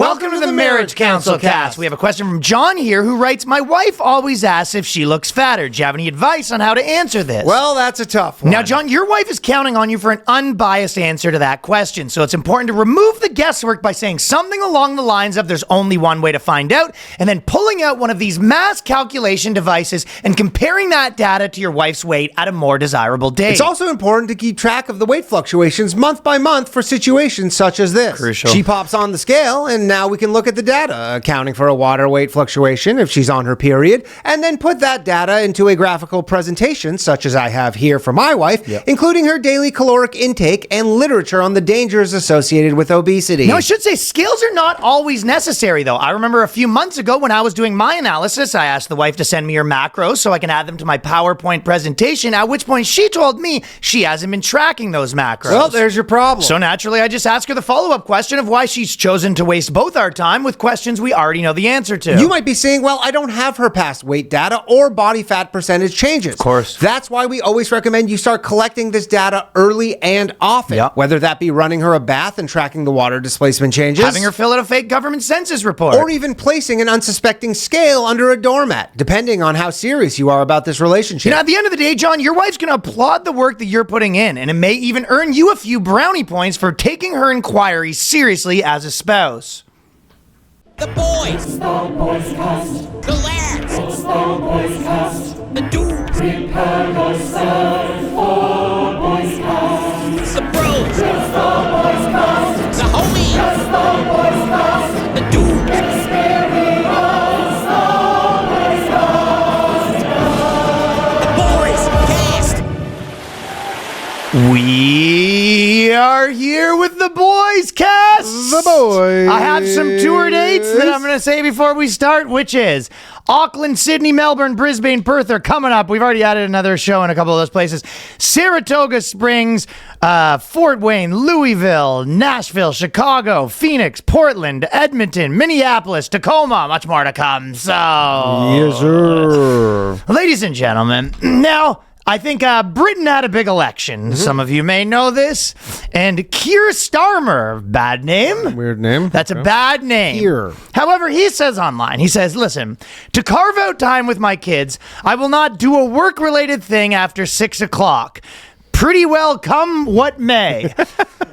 Welcome to the Marriage Counsel Cast. We have a question from John here who writes, my wife always asks if she looks fatter. Do you have any advice on how to answer this? Well, that's a tough one. Now, John, your wife is counting on you for an unbiased answer to that question, so it's important to remove the guesswork by saying something along the lines of there's only one way to find out, and then pulling out one of these mass calculation devices and comparing that data to your wife's weight at a more desirable date. It's also important to keep track of the weight fluctuations month by month for situations such as this. Crucial. She pops on the scale, and now we can look at the data, accounting for a water weight fluctuation if she's on her period, and then put that data into a graphical presentation, such as I have here for my wife, including her daily caloric intake and literature on the dangers associated with obesity. Now, I should say scales are not always necessary, though. I remember a few months ago when I was doing my analysis, I asked the wife to send me her macros so I can add them to my PowerPoint presentation, at which point she told me she hasn't been tracking those macros. Well, there's your problem. So naturally, I just ask her the follow-up question of why she's chosen to waste both our time with questions we already know the answer to. You might be saying, well, I don't have her past weight data or body fat percentage changes. Of course. That's why we always recommend you start collecting this data early and often, whether that be running her a bath and tracking the water displacement changes, having her fill out a fake government census report, or even placing an unsuspecting scale under a doormat, depending on how serious you are about this relationship. You know, at the end of the day, John, your wife's going to applaud the work that you're putting in, and it may even earn you a few brownie points for taking her inquiry seriously as a spouse. The boys. It's the BOYSCAST. The lads. It's the BOYSCAST. The dudes. Prepare yourself for BOYSCAST. The bros. It's the BOYSCAST. The homies. It's the BOYSCAST. The dudes. Experience the BOYSCAST. The boys. Cast. We are here with the Boys Cast. The boys. I have some tour dates that I'm going to say before we start, which is Auckland, Sydney, Melbourne, Brisbane, Perth are coming up. We've already added another show in a couple of those places. Saratoga Springs, Fort Wayne, Louisville, Nashville, Chicago, Phoenix, Portland, Edmonton, Minneapolis, Tacoma, much more to come. So, Yes, sir. ladies and gentlemen, now, I think Britain had a big election. Some of you may know this. And Keir Starmer, bad name. Weird name. That's a bad name. Keir. However, he says online, he says, listen, to carve out time with my kids, I will not do a work-related thing after 6 o'clock. Pretty well come what may.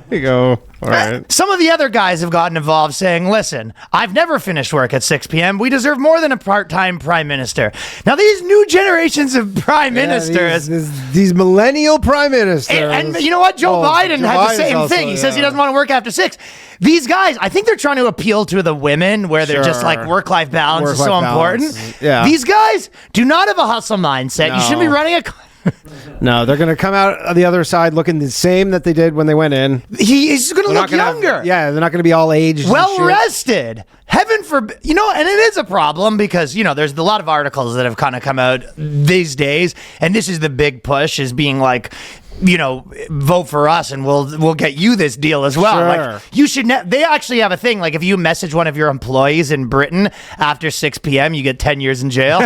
There you go. All right. Some of the other guys have gotten involved saying, listen, I've never finished work at 6 p.m. We deserve more than a part-time prime minister. Now, these new generations of prime ministers. These millennial prime ministers. And you know what? Joe Biden had the same thing. He says he doesn't want to work after 6. These guys, I think they're trying to appeal to the women where they're just like work-life balance is so important. Yeah. These guys do not have a hustle mindset. No. You shouldn't be running a... No, they're going to come out the other side looking the same that they did when they went in. He's going to look younger. They're not going to be all aged. Well rested. Heaven forbid. You know, and it is a problem because, you know, there's a lot of articles that have kind of come out these days. And this is the big push is being like, you know, vote for us and we'll get you this deal as well. Sure. Like you should they actually have a thing like if you message one of your employees in Britain after 6 p.m. you get 10 years in jail.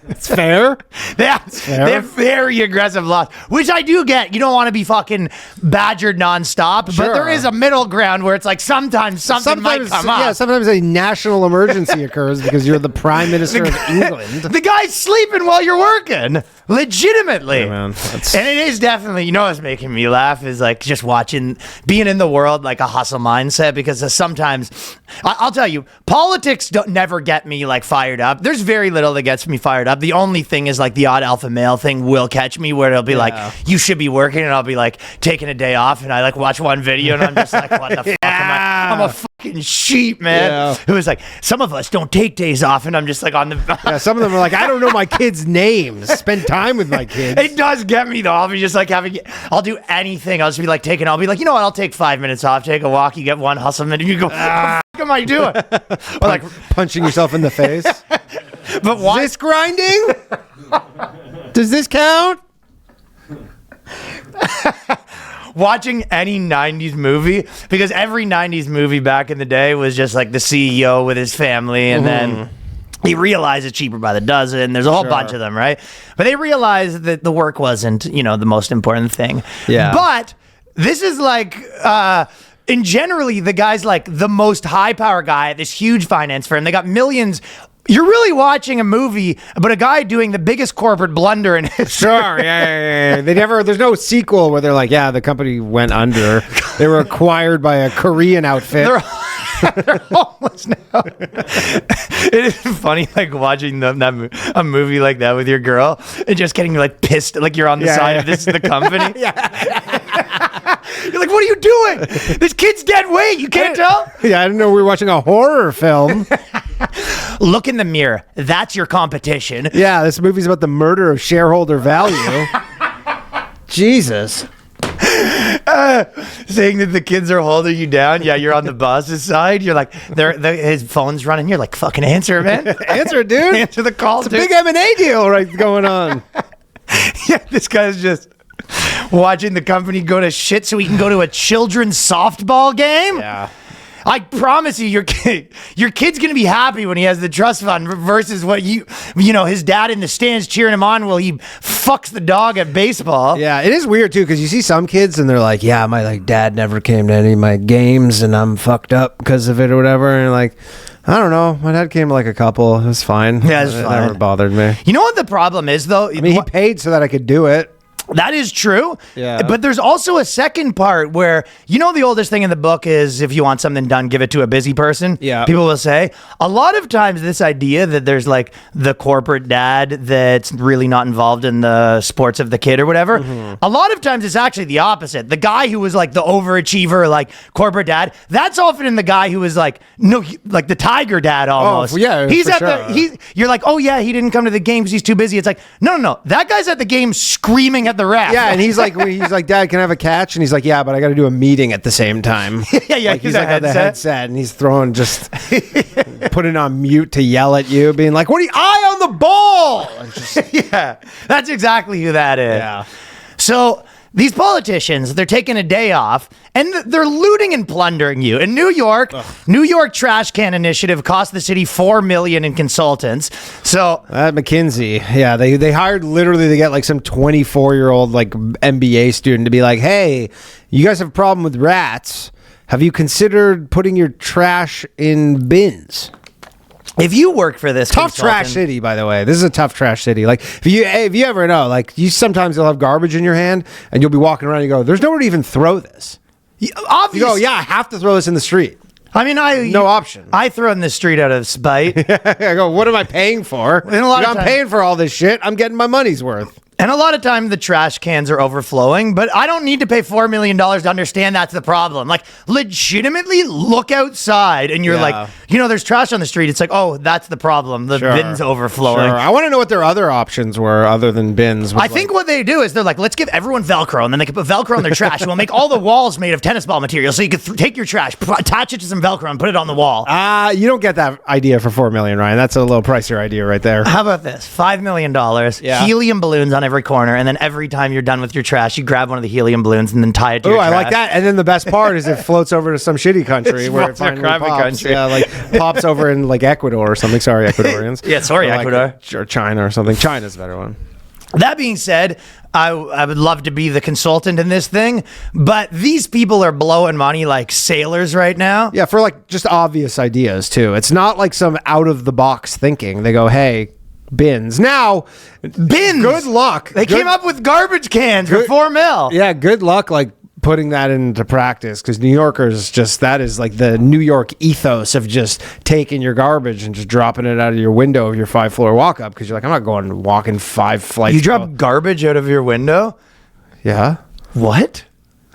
It's fair. They have very aggressive laws, which I do get. You don't want to be fucking badgered nonstop, but there is a middle ground where it's like sometimes something might come up. Yeah, sometimes a national emergency occurs because you're the prime minister of England. The guy's sleeping while you're working. Legitimately. Yeah, man. And it is definitely, you know what's making me laugh is like just watching, being in the world like a hustle mindset because sometimes, I'll tell you, politics never get me like fired up. There's very little that gets me fired up. The only thing is like the odd alpha male thing will catch me where it'll be like, you should be working and I'll be like taking a day off and I like watch one video and I'm just like, what the fuck am I? I'm a fucking sheep, man. Yeah. It was like, some of us don't take days off and I'm just like on the... Yeah, some of them are like, I don't know my kids' names. Spend time with my kids. It does get me though. I'll be just like I'll do anything. I'll just be like I'll be like, you know what? I'll take 5 minutes off, take a walk. You get one hustle, and then you go, what the fuck am I doing? Or like punching yourself in the face. But why? Is this grinding? Does this count? Watching any 90s movie, because every 90s movie back in the day was just like the CEO with his family, and then he realized it's cheaper by the dozen. There's a whole bunch of them, right? But they realized that the work wasn't, the most important thing. Yeah. But this is like And generally, the guy's like the most high power guy at this huge finance firm. They got millions. You're really watching a movie about a guy doing the biggest corporate blunder in history. Sure, yeah. There's no sequel where they're like, yeah, the company went under. They were acquired by a Korean outfit. They're homeless now. It is funny, like watching a movie like that with your girl and just getting like pissed, like you're on the side of this the company. You're like, what are you doing? This kid's dead weight. You can't tell? Yeah, I didn't know we were watching a horror film. Look in the mirror. That's your competition. Yeah, this movie's about the murder of shareholder value. Jesus. Saying that the kids are holding you down. Yeah, you're on the boss's side. You're like, his phone's running. You're like, fucking answer, man. Answer, dude. Answer the call, It's a big M&A deal going on. Yeah, this guy's just watching the company go to shit so he can go to a children's softball game. Yeah. I promise you, your kid's gonna be happy when he has the trust fund versus what his dad in the stands cheering him on while he fucks the dog at baseball. Yeah, it is weird too because you see some kids and they're like, "Yeah, my dad never came to any of my games and I'm fucked up because of it or whatever." And like, I don't know, my dad came to like a couple. It was fine. Yeah, it never bothered me. You know what the problem is though? I mean, he paid so that I could do it. That is true. Yeah. But there's also a second part where, the oldest thing in the book is if you want something done, give it to a busy person. Yeah. People will say a lot of times this idea that there's like the corporate dad that's really not involved in the sports of the kid or whatever. Mm-hmm. A lot of times it's actually the opposite. The guy who was like the overachiever, like corporate dad, that's often the guy who was like, like the tiger dad almost. Oh, yeah. He's for at sure. you're like, oh yeah, he didn't come to the game because he's too busy. It's like, no. That guy's at the game screaming at the ref. Yeah, and he's like, Dad, can I have a catch? And he's like, yeah, but I got to do a meeting at the same time. Yeah. Like, he's like on the headset, and he's throwing putting on mute to yell at you, being like, "What are you? Eye on the ball!" Yeah, that's exactly who that is. Yeah. So these politicians, they're taking a day off and they're looting and plundering you. In New York, New York Trash Can Initiative cost the city $4 million in consultants. So At McKinsey, yeah, they hired literally to get like some 24-year-old like MBA student to be like, "Hey, you guys have a problem with rats. Have you considered putting your trash in bins?" if you work for this Tough trash city, by the way. This is a tough trash city. Like if you ever know, like sometimes you'll have garbage in your hand and you'll be walking around and you go, "There's nowhere to even throw this." Obviously, You go, "Yeah, I have to throw this in the street." I mean, No option. I throw in the street out of spite. I go, "What am I paying for?" And a lot of I'm time- paying for all this shit. I'm getting my money's worth. And a lot of time the trash cans are overflowing, but I don't need to pay $4 million to understand that's the problem. Like, legitimately look outside and you're Yeah. like, there's trash on the street. It's like, oh, that's the problem. The bin's overflowing. Sure. I want to know what their other options were other than bins. I think what they do is they're like, let's give everyone Velcro, and then they can put Velcro on their trash. And we'll make all the walls made of tennis ball material, so you can take your trash, attach it to some Velcro, and put it on the wall. You don't get that idea for $4 million, Ryan. That's a little pricier idea right there. How about this? $5 million, Yeah. helium balloons on every corner, and then every time you're done with your trash, you grab one of the helium balloons and then tie it to Oh, your I trash. like that. And then the best part is it floats over to some shitty country where it floats to a finally crappy pops. country. Yeah, like pops over in like Ecuador or something. Sorry, Ecuadorians. Yeah, sorry, Or like- Ecuador. Or China or something. China's a better one. That being said, I would love to be the consultant in this thing, but these people are blowing money like sailors right now. Yeah, for like just obvious ideas too. It's not like some out of the box thinking. They go, "Hey, bins." Now, Bins. good luck. They came up with garbage cans for $4 million. Yeah, good luck like putting that into practice because New Yorkers that is like the New York ethos of just taking your garbage and just dropping it out of your window of your 5-floor walk up because you're like, I'm not going walking 5 flights. You drop garbage out of your window? Yeah. What?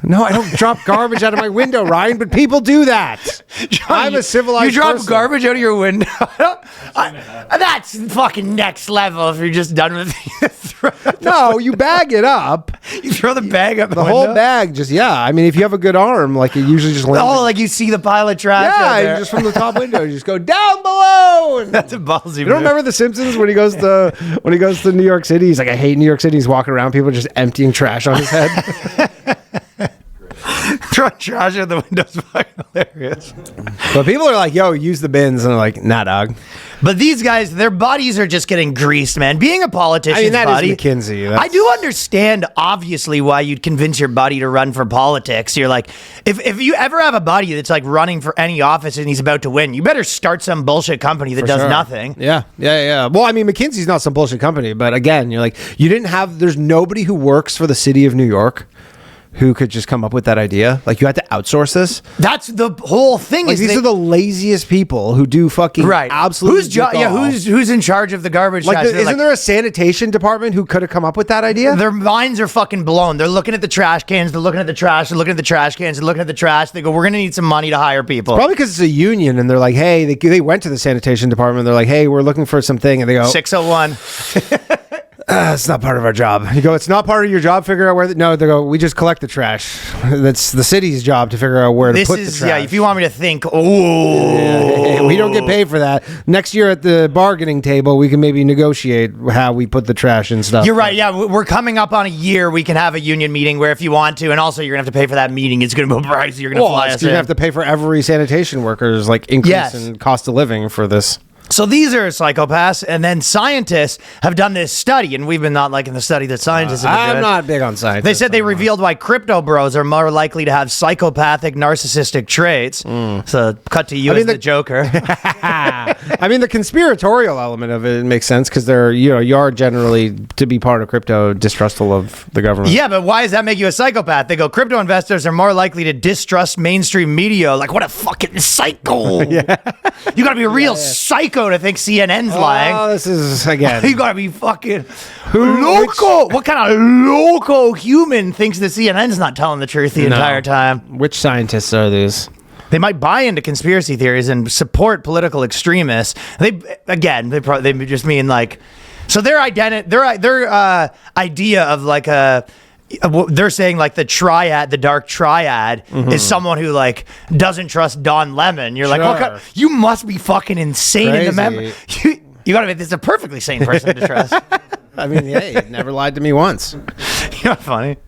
No, I don't drop garbage out of my window, Ryan, but people do that. I'm a civilized You drop person. garbage out of your window? That's fucking next level if you're just done with it. No, you bag it up. You throw the bag up The whole bag just, I mean, if you have a good arm, like it usually just lands. Oh, like you see the pile of trash out yeah, there. you just from the top window, you just go down below. And That's a ballsy you don't remember The Simpsons when he goes to New York City? He's like, "I hate New York City." He's walking around, people just emptying trash on his head. Throwing trash out the windows is fucking hilarious. But people are like, yo, use the bins. And they're like, nah, dog. But these guys, their bodies are just getting greased, man. Being a politician's I mean, that body, is McKinsey. I do understand, obviously, why you'd convince your buddy to run for politics. You're like, if you ever have a buddy that's like running for any office and he's about to win, you better start some bullshit company that does nothing. Yeah. Well, I mean, McKinsey's not some bullshit company, but again, you're like, there's nobody who works for the city of New York who could just come up with that idea. Like, you had to outsource this. That's the whole thing. Like, these are the laziest people who do fucking absolutely. Who's in charge of the garbage? Like, trash? isn't there a sanitation department who could have come up with that idea? Their minds are fucking blown. They're looking at the trash cans. They're looking at the trash. They're looking at the trash cans. They're looking at the trash. They go, we're gonna need some money to hire people. Probably because it's a union, and they're like, hey, they went to the sanitation department. They're like, hey, we're looking for something, and they go 601. It's not part of our job. You go, it's not part of your job. Figure out where. No, they go, we just collect the trash. That's the city's job to figure out where to put the trash. Yeah, if you want me to think, we don't get paid for that. Next year at the bargaining table, we can maybe negotiate how we put the trash and stuff. You're right. Yeah, we're coming up on a year. We can have a union meeting where if you want to, and also you're gonna have to pay for that meeting. It's gonna be pricey. You're gonna fly us in. You're gonna have to pay for every sanitation worker's like increase in cost of living for this. So these are psychopaths, and then scientists have done this study, and we've been not liking the study that scientists have been doing. I'm not big on science. They said they revealed why crypto bros are more likely to have psychopathic, narcissistic traits. So, cut to you as the Joker. I mean, the conspiratorial element of it makes sense because you are generally, to be part of crypto, distrustful of the government. Yeah, but why does that make you a psychopath? They go, crypto investors are more likely to distrust mainstream media. Like, what a fucking psycho! You gotta be a real psycho to think CNN's lying. Oh, this is again. You gotta be fucking loco. What kind of loco human thinks the CNN's not telling the truth the entire time? Which scientists are these? They might buy into conspiracy theories and support political extremists. They just mean like, so their idea of like they're saying like the dark triad is someone who like doesn't trust Don Lemon. You're like, what you must be fucking insane in the memory. You gotta admit, this is a perfectly sane person to trust. I mean, hey, never lied to me once. You know what's funny?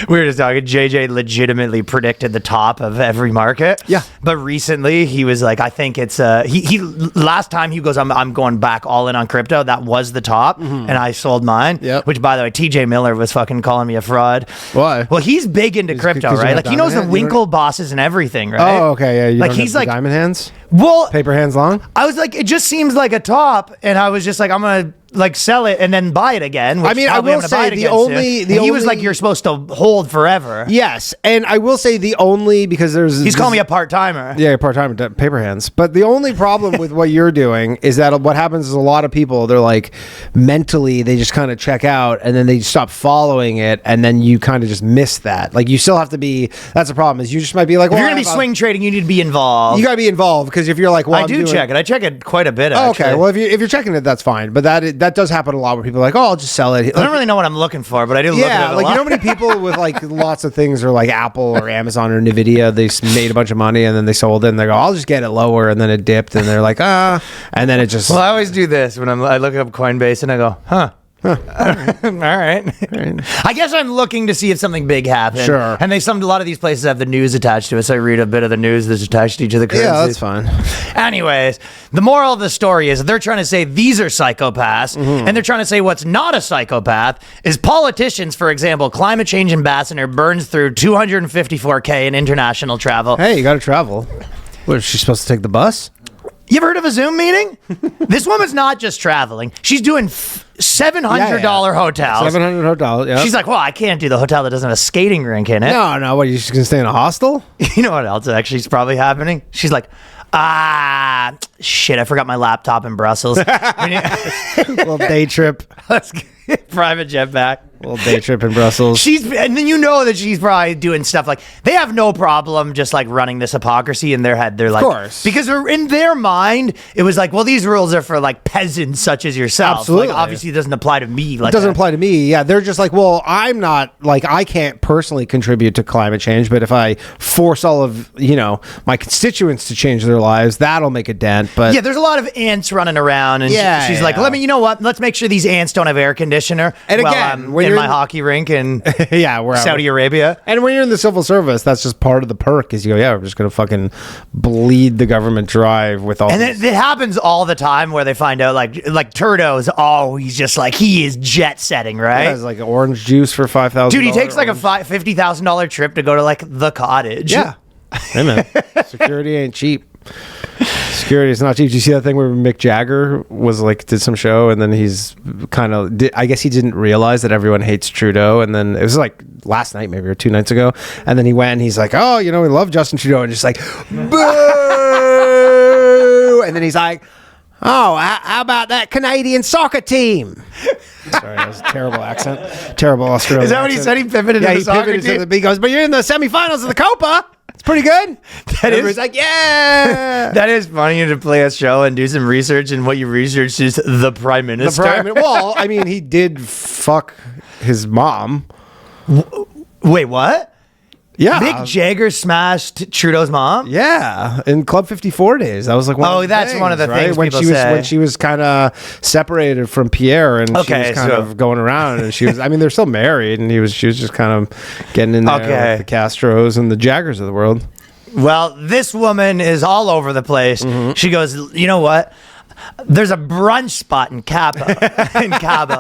We were just talking. JJ legitimately predicted the top of every market. Yeah. But recently he was like, I think it's he last time he goes, I'm going back all in on crypto. That was the top, and I sold mine. Yep. Which, by the way, TJ Miller was fucking calling me a fraud. Why? Well, he's big into crypto, right? Like he knows the Winkle bosses and everything, right? Oh, okay, yeah. You like don't he's have like the diamond hands. Well, paper hands long. I was like, it just seems like a top, and I was just like, I'm gonna like sell it and then buy it again. Which I mean, I probably I'm will gonna buy say it the again only, soon. And he was like, you're supposed to hold forever. Yes, and I will say the only because he's calling me a part timer. Yeah, part timer, paper hands. But the only problem with what you're doing is that what happens is a lot of people, they're like mentally they just kind of check out and then they stop following it, and then you kind of just miss that. Like you still have to be. That's the problem is you just might be like, well, if you're gonna be swing trading, you need to be involved. You gotta be involved because if you're like, well, I do check it. I check it quite a bit. Actually. Okay, well if you're checking it, that's fine. But that does happen a lot where people are like, oh, I'll just sell it. Like, I don't really know what I'm looking for, but I do look at it a lot. You know how many people with like lots of things are like Apple or Amazon or Nvidia, they made a bunch of money and then they sold it and they go, I'll just get it lower, and then it dipped and they're like, and then it just. Well, I always do this when I look up Coinbase and I go, all right. I guess I'm looking to see if something big happened. Sure. And a lot of these places have the news attached to it, so I read a bit of the news that's attached to each of the currencies. Yeah, that's fine. Anyways, the moral of the story is they're trying to say these are psychopaths, and they're trying to say what's not a psychopath is politicians. For example, climate change ambassador burns through $254K in international travel. Hey, you got to travel. What, is she supposed to take the bus? You ever heard of a Zoom meeting? This woman's not just traveling. She's doing $700 hotels. $700 hotel, yeah. She's like, well, I can't do the hotel that doesn't have a skating rink in it. No, what, you're just going to stay in a hostel? You know what else actually is probably happening? She's like, shit, I forgot my laptop in Brussels. Little day trip. Let's get private jet back. Little day trip in Brussels. And then you know that she's probably doing stuff like, they have no problem just like running this hypocrisy in their head. They're like, of course. Because in their mind, it was like, well, these rules are for like peasants such as yourself. Absolutely. Like, obviously it doesn't apply to me. Like it doesn't apply to me. Yeah, they're just like, well, I'm not, like, I can't personally contribute to climate change, but if I force all of, my constituents to change their lives, that'll make a dent. extent, but Yeah, there's a lot of ants running around, and Yeah, she's like, yeah. "Let me, you know what? Let's make sure these ants don't have air conditioner." And while again, I'm when in you're my in- hockey rink in yeah, we're Saudi Arabia. And when you're in the civil service, that's just part of the perk. Is you go, yeah, we're just gonna fucking bleed the government dry with all. And these- it happens all the time where they find out like Turdo's. Oh, he's just like he is jet setting, right? It has like orange juice for $5,000. Dude, he takes like a $50,000 trip to go to like the cottage. Yeah. Hey man, security ain't cheap. Security is not cheap. Did you see that thing where Mick Jagger was like did some show and then he's kind of I guess he didn't realize that everyone hates Trudeau, and then it was like last night maybe or 2 nights ago, and then he went and he's like, oh, you know, we love Justin Trudeau, and just like boo, and then he's like, oh, how about that Canadian soccer team? Sorry, that was a terrible accent. Terrible Australian Is that what he accent. said? He pivoted Yeah, to the he soccer pivoted team? to the, he goes, but you're in the semifinals of the Copa. It's pretty good. Everybody's like, yeah. That is funny to play a show and do some research, and what you researched is the prime minister. Well, I mean, he did fuck his mom. Wait, what? Yeah. Mick Jagger smashed Trudeau's mom? Yeah, in Club 54 days. That was like one Oh, of the that's things, one of the right? things when people she was say. when she was kind of separated from Pierre, and she Okay, was kind so- of going around, and she was. I mean, they're still married, and she was just kind of getting in there Okay. with the Castros and the Jaggers of the world. Well, this woman is all over the place. Mm-hmm. She goes, you know what? There's a brunch spot in Cabo,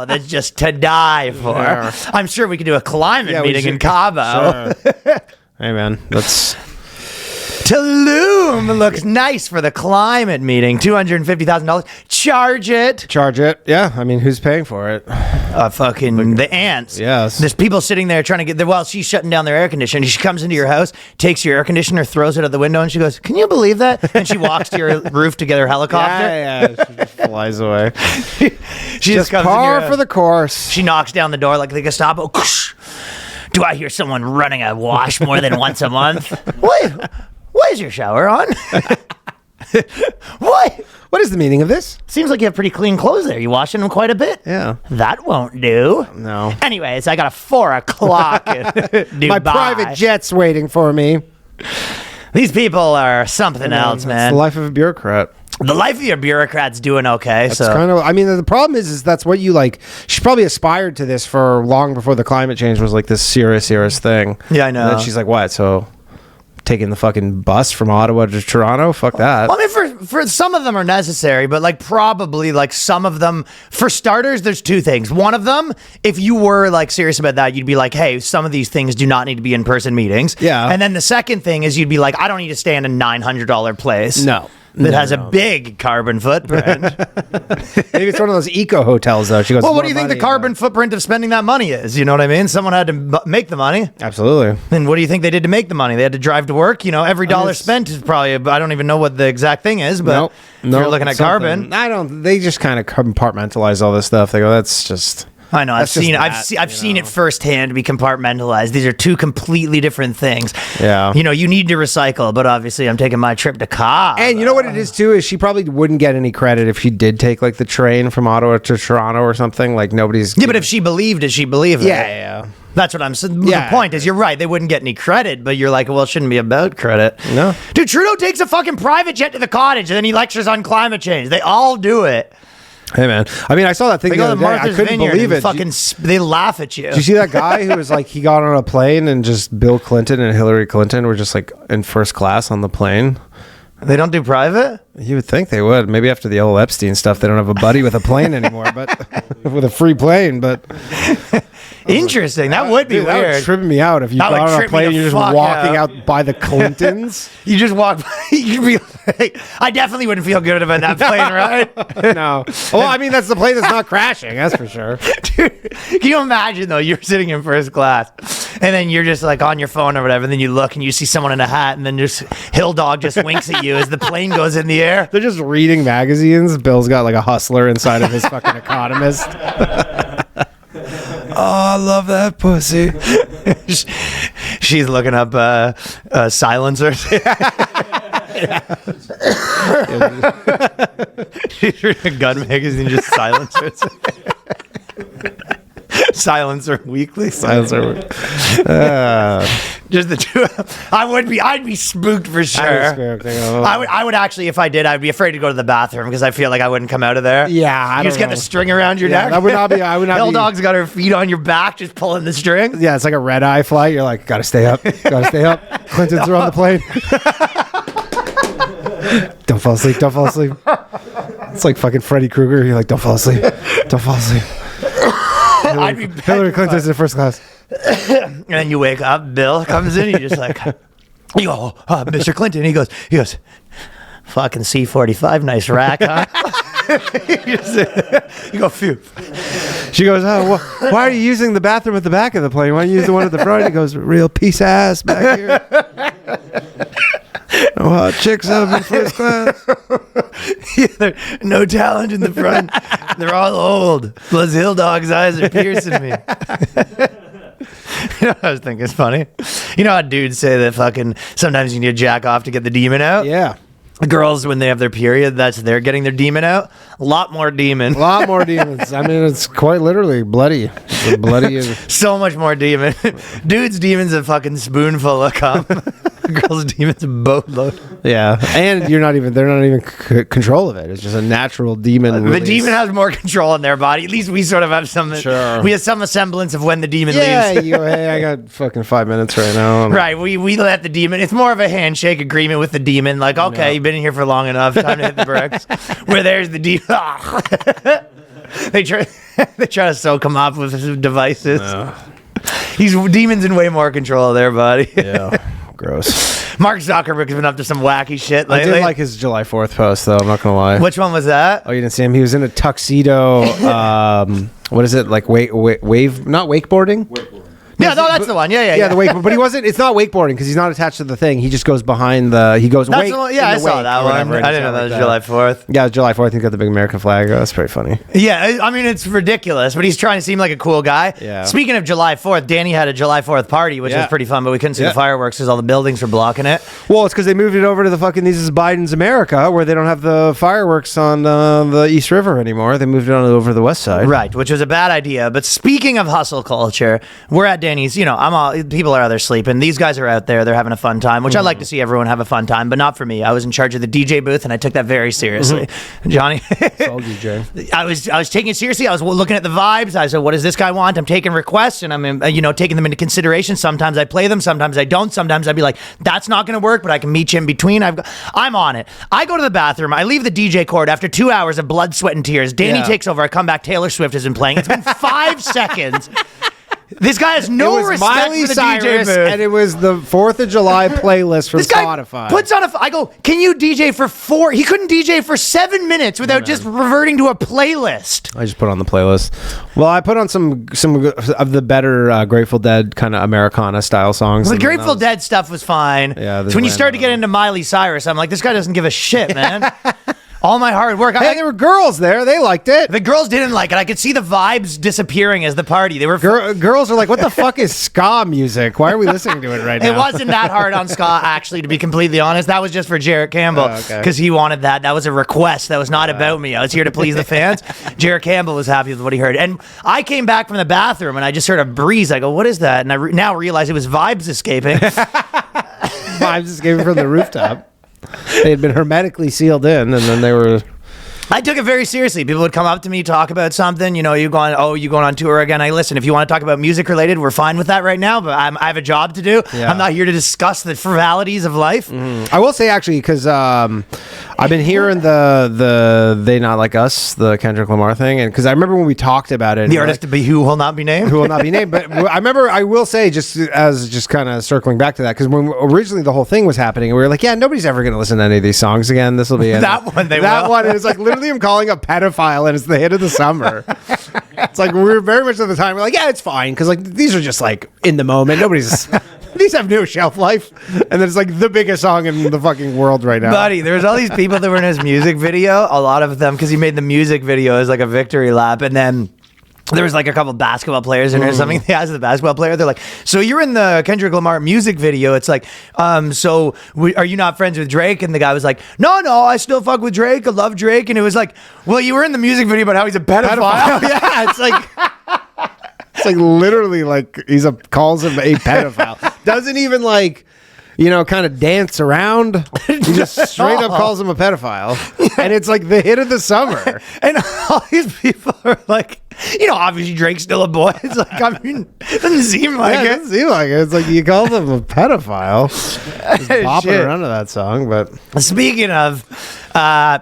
that's just to die for. Yeah. I'm sure we could do a climate Yeah, we meeting in should- Cabo. Sure. Hey man, that's Tulum looks nice for the climate meeting. $250,000. Charge it. charge it. Yeah, I mean, who's paying for it? Fucking the ants. Yes. There's people sitting there trying to get while she's shutting down their air conditioner. She comes into your house, takes your air conditioner, throws it out the window, and she goes, "Can you believe that?" And she walks to your roof to get her helicopter. Yeah, she just flies away. She Just comes in your par house. for the course. She knocks down the door like the Gestapo. Do I hear someone running a wash more than once a month? Why is your shower on? What? What is the meaning of this? Seems like you have pretty clean clothes there. You washing them quite a bit. Yeah. That won't do. No. Anyways, I got a 4 o'clock in Dubai. My private jet's waiting for me. These people are something else, It's man. the life of a bureaucrat. The life of your bureaucrat's doing okay. It's so kind of. I mean, the problem is that's what you like. She probably aspired to this for long before the climate change was like this serious thing. Yeah, I know. And then she's like, "What? So taking the fucking bus from Ottawa to Toronto? Fuck that." Well, I mean, for some of them are necessary, but like probably like some of them, for starters, there's 2 things. One of them, if you were like serious about that, you'd be like, hey, some of these things do not need to be in-person meetings. Yeah. And then the second thing is you'd be like, I don't need to stay in a $900 place. No. That No, has a no. big carbon footprint. Maybe it's one of those eco hotels though. She goes. Well, what "More do you think the money, carbon footprint of spending that money is? You know what I mean? Someone had to make the money. Absolutely. And what do you think they did to make the money? They had to drive to work. You know, every dollar it's- spent is probably, I don't even know what the exact thing is, but if you're looking at carbon. I don't. They just kind of compartmentalize all this stuff. They go, "That's just." I know. I've That's just seen. that, I've seen it firsthand be compartmentalized. These are 2 completely different things. Yeah. You know, you need to recycle, but obviously, I'm taking my trip to Cabo. And you know what it is too is she probably wouldn't get any credit if she did take like the train from Ottawa to Toronto or something. Like nobody's. Yeah, but if she believed it, she believed it. yeah. That's what I'm saying. Yeah. The point is, you're right. They wouldn't get any credit, but you're like, well, it shouldn't be about credit. No. Dude, Trudeau takes a fucking private jet to the cottage, and then he lectures on climate change. They all do it. Hey man, I mean, I saw that thing They the go to other day. I Martha's couldn't Vineyard believe and it. fucking they laugh at you. Did you see that guy who was like he got on a plane and just Bill Clinton and Hillary Clinton were just like in first class on the plane? They don't do private? You would think they would. Maybe after the old Epstein stuff, they don't have a buddy with a plane anymore, but with a free plane. But Interesting. That would be dude, that weird. would trip me out if you That would got on a trip me plane the and you're just fuck walking out. out by the Clintons. You just walk by, you'd be like, I definitely wouldn't feel good about that plane, right? No. Well, I mean, that's the plane that's not crashing. That's for sure. Dude, can you imagine though? You're sitting in first class, and then you're just like on your phone or whatever, and then you look and you see someone in a hat, and then just Hill Dog just winks at you as the plane goes in the air. They're just reading magazines. Bill's got like a Hustler inside of his fucking Economist. Oh, I love that pussy. She's looking up silencers. She's reading a gun magazine, just silencers. Silencer Weekly. Silencer. Just the two. I'd be spooked for sure. I would actually, if I did, I'd be afraid to go to the bathroom because I feel like I wouldn't come out of there. Yeah, you just get the string around your neck. That would not be. I would not. Hell be, Dog's got her feet on your back, just pulling the string. Yeah, it's like a red eye flight. You're like, gotta stay up. Gotta stay up. Clintons are on the plane. Don't fall asleep. Don't fall asleep. It's like fucking Freddy Krueger. You're like, don't fall asleep. Don't fall asleep. Hillary Clinton's in first class. And then you wake up, Bill comes in, you just like, you go, Mr. Clinton. He goes, fucking C-45, nice rack, huh? You go, phew. She goes, why are you using the bathroom at the back of the plane? Why don't you use the one at the front? He goes, real piece of ass back here. No hot chicks up in first class. Yeah, no talent in the front. They're all old. Plus Hill Dog's eyes are piercing me. You know what I was thinking is funny? You know how dudes say that fucking sometimes you need to jack off to get the demon out? Yeah. Girls, when they have their period, they're getting their demon out. A lot more demon. A lot more demons. I mean, it's quite literally bloody. It's bloody. So much more demon. Dudes' demons a fucking spoonful of cum. Girls' demons a boatload. Yeah, and they're not even control of it. It's just a natural demon. The demon has more control in their body. At least we sort of have some. Sure. We have some semblance of when the demon leaves. Yeah, you go, hey, I got fucking 5 minutes right now. Right, we let the demon. It's more of a handshake agreement with the demon. Like, okay, you've been in here for long enough. Time to hit the bricks. Where there's the demon. They try to soak him up with devices. No. Demons in way more control of their body. Yeah. Gross. Mark Zuckerberg has been up to some wacky shit lately. I did like his July 4th post, though. I'm not gonna lie. Which one was that? Oh, you didn't see him? He was in a tuxedo. What is it? Like wave? Not wakeboarding. Yeah, no, that's the one. Yeah. The wakeboard, but he wasn't. It's not wakeboarding because he's not attached to the thing. He just goes behind the. He goes. That's the one, yeah, I saw that one. I didn't know that was July 4th. Yeah, it was July 4th. He's got the big American flag. Oh, that's pretty funny. Yeah, I mean it's ridiculous, but he's trying to seem like a cool guy. Yeah. Speaking of July 4th, Danny had a July 4th party, which was pretty fun, but we couldn't see the fireworks because all the buildings were blocking it. Well, it's because they moved it over to the fucking This Is Biden's America, where they don't have the fireworks on the East River anymore. They moved it on over to the west side. Right, which was a bad idea. But speaking of hustle culture, we're at Danny's. You know, people are out there sleeping. These guys are out there. They're having a fun time, which I like to see everyone have a fun time, but not for me. I was in charge of the DJ booth, and I took that very seriously. Johnny, all DJ. I was taking it seriously. I was looking at the vibes. I said, "What does this guy want?" I'm taking requests, and I'm taking them into consideration. Sometimes I play them, sometimes I don't. Sometimes I'd be like, "That's not going to work," but I can meet you in between. I'm on it. I go to the bathroom. I leave the DJ cord after 2 hours of blood, sweat, and tears. Danny takes over. I come back. Taylor Swift has been playing. It's been 5 seconds. This guy has no respect Miley for the Cyrus, DJ booth. and it was the 4th of July playlist from this guy Spotify. Puts on I go, can you DJ for 4? He couldn't DJ for 7 minutes without just reverting to a playlist. I just put on the playlist. Well, I put on some of the better Grateful Dead kind of Americana style songs. The Grateful Dead stuff was fine. Yeah. So when you start to get into Miley Cyrus, I'm like, this guy doesn't give a shit, man. All my hard work. Hey, there were girls there. They liked it. The girls didn't like it. I could see the vibes disappearing as the party. They were girls are like, what the fuck is ska music? Why are we listening to it right now? It wasn't that hard on ska, actually, to be completely honest. That was just for Jarrett Campbell because he wanted that. That was a request. That was not about me. I was here to please the fans. Jarrett Campbell was happy with what he heard. And I came back from the bathroom and I just heard a breeze. I go, what is that? And I now realize it was vibes escaping. Vibes escaping from the rooftop. They had been hermetically sealed in, and then they were... I took it very seriously. People would come up to me, talk about something. You know, you going on tour again? I listen. If you want to talk about music related, we're fine with that right now. But I have a job to do. Yeah. I'm not here to discuss the frivolities of life. I will say actually, because I've been hearing the They Not Like Us, the Kendrick Lamar thing, and because I remember when we talked about it, the artist to be who will not be named, But I remember, I will say, just kind of circling back to that, because when originally the whole thing was happening, we were like, yeah, nobody's ever going to listen to any of these songs again. This will be that one. That one is like literally him calling a pedophile, and it's the hit of the summer. It's like we were very much at the time. We're like, yeah, it's fine, because like these are just like in the moment. These have no shelf life, and then it's like the biggest song in the fucking world right now. Buddy, there's all these people that were in his music video. A lot of them, because he made the music video as like a victory lap, and then there was like a couple basketball players in there or something. They asked the basketball player, they're like, so you're in the Kendrick Lamar music video. It's like, so are you not friends with Drake? And the guy was like, no, I still fuck with Drake. I love Drake. And it was like, well, you were in the music video about how he's a pedophile. Yeah, it's like... like literally like calls him a pedophile. Doesn't even like, kind of dance around. He just straight up calls him a pedophile. And it's like the hit of the summer. And all these people are like, obviously Drake's still a boy. It's like, I mean, it doesn't seem like It it. doesn't seem like it. It's like you called him a pedophile. Just bopping Shit. around to that song, but Speaking of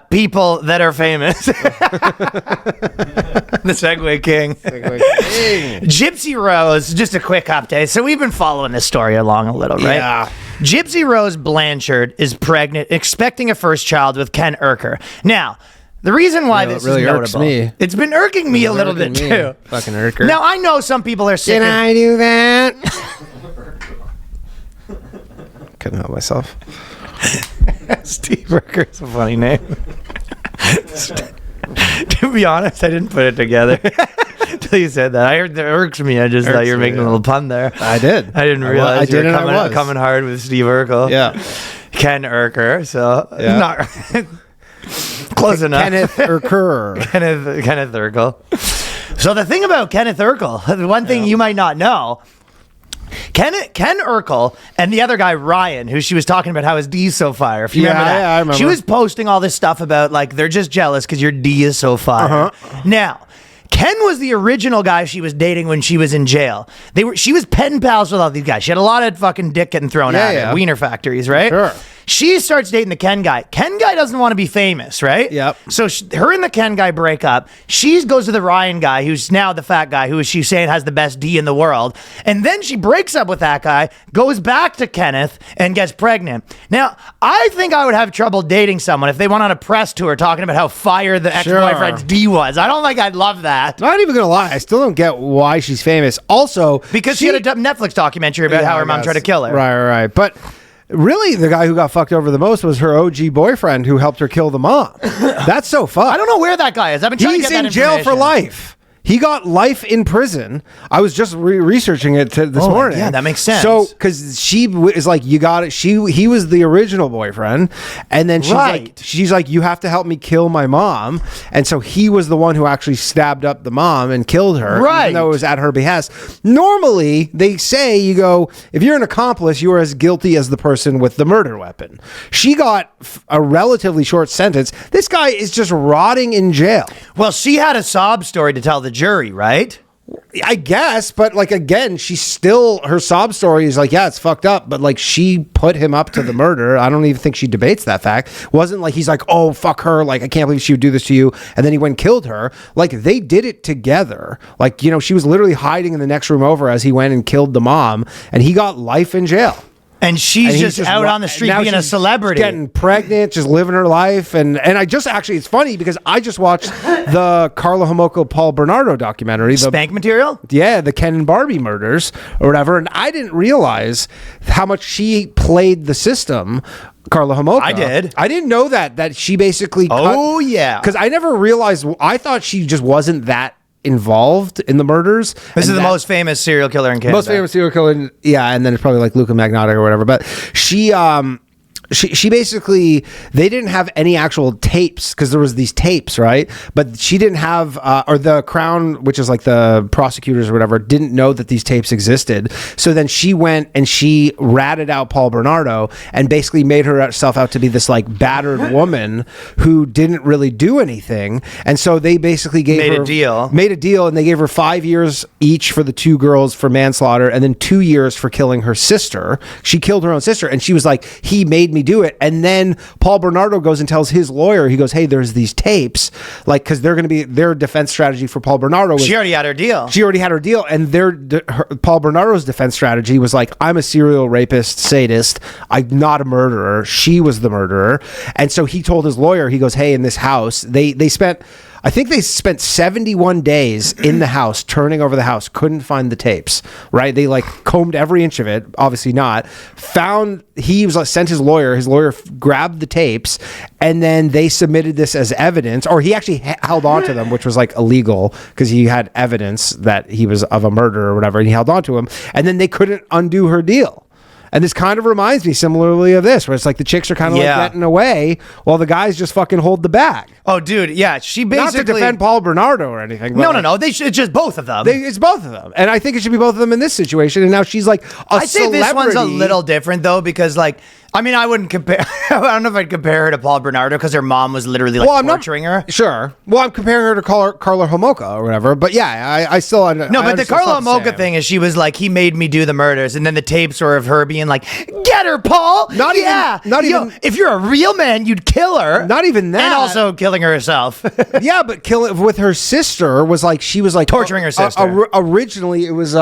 people that are famous, the Segway King. Gypsy Rose, just a quick update. So we've been following this story along a little, right? Yeah. Gypsy Rose Blanchard is pregnant, expecting a first child with Ken Urker. Now, the reason why this really is irks notable, me. it's been irking me a little bit too. Fucking Urker. Now, I know some people are sick Can of... I do that? Couldn't help myself. Steve Urker is a funny name. To be honest, I didn't put it together till you said that. I heard that irks me. I just thought you were making a little pun there. I did. I didn't realize I did, you and I were was. coming hard with Steve Urkel. Yeah. Ken Urker. So Yeah. not close enough. Kenneth Urker. Kenneth Urkel. So the thing about Kenneth Urkel, the one thing you might not know, Ken Urkel and the other guy Ryan, who she was talking about how his D is so fire. If you remember that, I remember. She was posting all this stuff about like they're just jealous because your D is so fire. Now, Ken was the original guy she was dating when she was in jail. She was pen pals with all these guys. She had a lot of fucking dick getting thrown at her. Wiener factories, right? Sure. She starts dating the Ken guy. Ken guy doesn't want to be famous, right? Yep. So her and the Ken guy break up. She goes to the Ryan guy, who's now the fat guy, who she's saying has the best D in the world. And then she breaks up with that guy, goes back to Kenneth, and gets pregnant. Now, I think I would have trouble dating someone if they went on a press tour talking about how fire the ex-boyfriend's D was. I don't think I'd love that. Not even gonna lie, I still don't get why she's famous. Also, Because she had a Netflix documentary about how her mom tried to kill her. Right. But really, the guy who got fucked over the most was her OG boyfriend who helped her kill the mom. That's so fucked. I don't know where that guy is. I've been trying to He's get that in jail for information. life. He got life in prison. I was just researching it this morning. Yeah, that makes sense. So, because she is like, you got it. He was the original boyfriend, and then she's like, you have to help me kill my mom. And so he was the one who actually stabbed up the mom and killed her, even though it was at her behest. Normally, they say if you're an accomplice, you are as guilty as the person with the murder weapon. She got a relatively short sentence. This guy is just rotting in jail. Well, she had a sob story to tell the jury, right? I guess, but like again, her sob story is like, yeah, it's fucked up, but like she put him up to the murder. I don't even think she debates that fact. Wasn't like he's like, oh fuck her, like I can't believe she would do this to you, and then he went and killed her. Like they did it together. Like, she was literally hiding in the next room over as he went and killed the mom, and he got life in jail. And she's just out on the street being a celebrity. Getting pregnant, just living her life. And I just actually, it's funny because I just watched the Carla Homolka Paul Bernardo documentary. Spank material? Yeah, the Ken and Barbie murders or whatever. And I didn't realize how much she played the system. Carla Homolka. I did. I didn't know that she basically yeah. Because I never realized, I thought she just wasn't that involved in the murders. This is the most famous serial killer in Canada. Most famous serial killer, and then it's probably like Luca Magnotta or whatever. But she basically, they didn't have any actual tapes because there was these tapes, right? But she didn't have, or the Crown, which is like the prosecutors or whatever, didn't know that these tapes existed. So then she went and she ratted out Paul Bernardo and basically made herself out to be this like battered woman who didn't really do anything. And so they basically made a deal, and they gave her 5 years each for the two girls for manslaughter, and then 2 years for killing her sister. She killed her own sister, and she was like, he made me do it. And then Paul Bernardo goes and tells his lawyer, he goes, hey, there's these tapes, like, because they're going to be their defense strategy for Paul Bernardo was, she already had her deal. And Paul Bernardo's defense strategy was like, I'm a serial rapist, sadist, I'm not a murderer, she was the murderer. And so he told his lawyer, he goes, hey, in this house, they spent 71 days in the house, turning over the house, couldn't find the tapes, right? They like combed every inch of it, obviously not. Sent his lawyer grabbed the tapes, and then they submitted this as evidence, or he actually held on to them, which was like illegal because he had evidence that he was of a murder or whatever, and he held on to him, and then they couldn't undo her deal. And this kind of reminds me similarly of this, where it's like the chicks are kind of Yeah. like getting away while the guys just fucking hold the bag. Oh, dude, yeah, she basically... Not to defend Paul Bernardo or anything. But No. It's just both of them. It's both of them. And I think it should be both of them in this situation. And now she's like a I'd say celebrity. this one's a little different, though, because, like, I mean, I wouldn't compare... I don't know if I'd compare her to Paul Bernardo because her mom was literally, like, torturing her. Sure. Well, I'm comparing her to Carla Homolka or whatever. But yeah, I still... No, but the Carla Homolka thing is she was like, he made me do the murders. And then the tapes were of her being like, get her, Paul! Not even... If you're a real man, you'd kill her. Not even that. And also killing herself. Yeah, but kill it with her sister was like, she was like torturing her sister. Originally, it was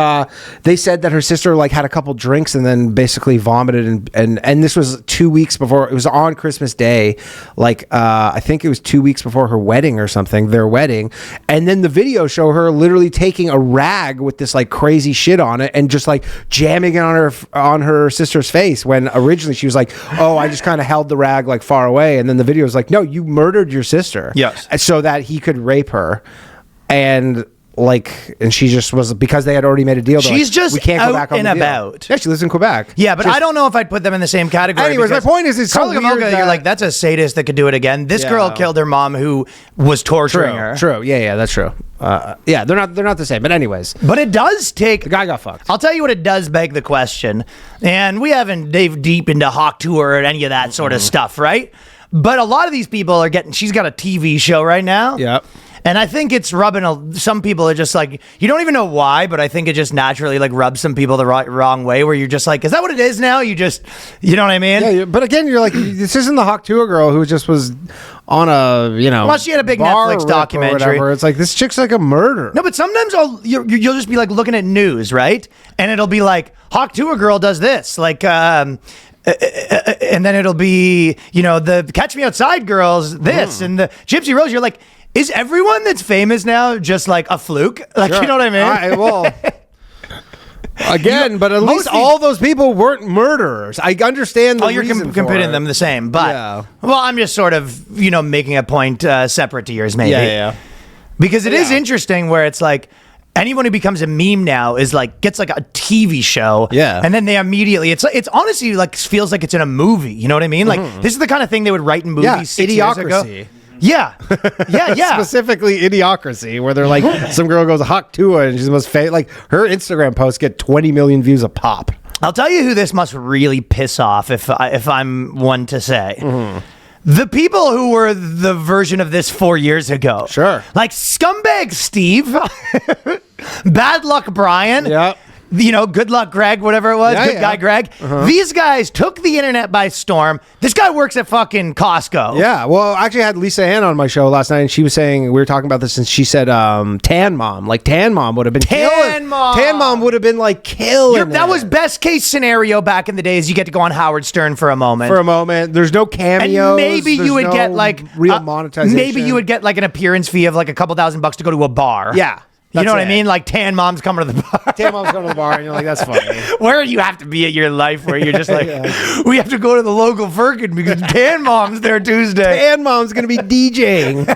they said that her sister like had a couple drinks and then basically vomited, and this was 2 weeks before. It was on Christmas Day, like I think it was 2 weeks before her wedding or something, their wedding. And then the video show her literally taking a rag with this like crazy shit on it and just like jamming it on her sister's face, when originally she was like, oh, I just kind of held the rag like far away. And then the video was like, no, you murdered your sister. Yes. So that he could rape her. And she just was, because they had already made a deal. She's like, just we can't out go back on and the deal. about. Yeah, she lives in Quebec. Yeah, but I don't know if I'd put them in the same category. Anyways, my point is, it's Carla so weird Homolka, that- you're like, that's a sadist that could do it again. This girl killed her mom who was torturing her. True. Yeah, that's true. Yeah, they're not the same. But anyways, But it does take... the guy got fucked. I'll tell you what it does beg the question. And we haven't dived deep into Hawk Tour or any of that sort of stuff, right? But a lot of these people are getting... She's got a TV show right now. Yep. And I think it's rubbing... some people are just like... You don't even know why, but I think it just naturally like rubs some people the wrong way, where you're just like, is that what it is now? You just... You know what I mean? Yeah, but again, you're like, this isn't the Hawk Tour girl who just was on a, Well, she had a big bar Netflix rip or documentary. whatever. It's like, this chick's like a murderer. No, but sometimes you'll just be like looking at news, right? And it'll be like, Hawk Tour girl does this. Like... and then it'll be, the Catch Me Outside girls, this, and the Gypsy Rose. You're like, is everyone that's famous now just like a fluke? Like, Sure. you know what I mean? Well, again, but at least all those people weren't murderers. I understand the you're reason for comparing it. them the same, but Yeah. well, I'm just sort of, making a point separate to yours, maybe. Yeah. Because it is interesting where it's like, anyone who becomes a meme now is like, gets like a TV show. Yeah. And then they immediately, it's honestly like, feels like it's in a movie. You know what I mean? Like, this is the kind of thing they would write in movies 6 years ago. Idiocracy. Yeah. Yeah. Specifically Idiocracy, where they're like, some girl goes Hawk Tour and she's the most like her Instagram posts get 20 million views a pop. I'll tell you who this must really piss off if I'm one to say. The people who were the version of this 4 years ago. Sure. Like Scumbag Steve, Bad Luck Brian. Yeah. Good Luck Greg, whatever it was. Yeah, Good Guy Greg. These guys took the internet by storm. This guy works at fucking Costco. Yeah, well, I actually had Lisa Ann on my show last night, and she was saying, we were talking about this, and she said, Tan Mom. Like, Tan Mom would have been Tan Mom. Tan Mom would have been, like, killing That it. was best case scenario back in the days. You get to go on Howard Stern for a moment. There's no cameos. And maybe you would get like real monetization. Maybe you would get like an appearance fee of like a couple $1,000 to go to a bar. Yeah. You know what I it. mean? Like Tan Mom's coming to the bar. Tan Mom's going to the bar, and you're like, that's funny. Where you have to be at your life where you're just like, we have to go to the local Firkin because Tan Mom's there Tuesday. Tan Mom's going to be DJing.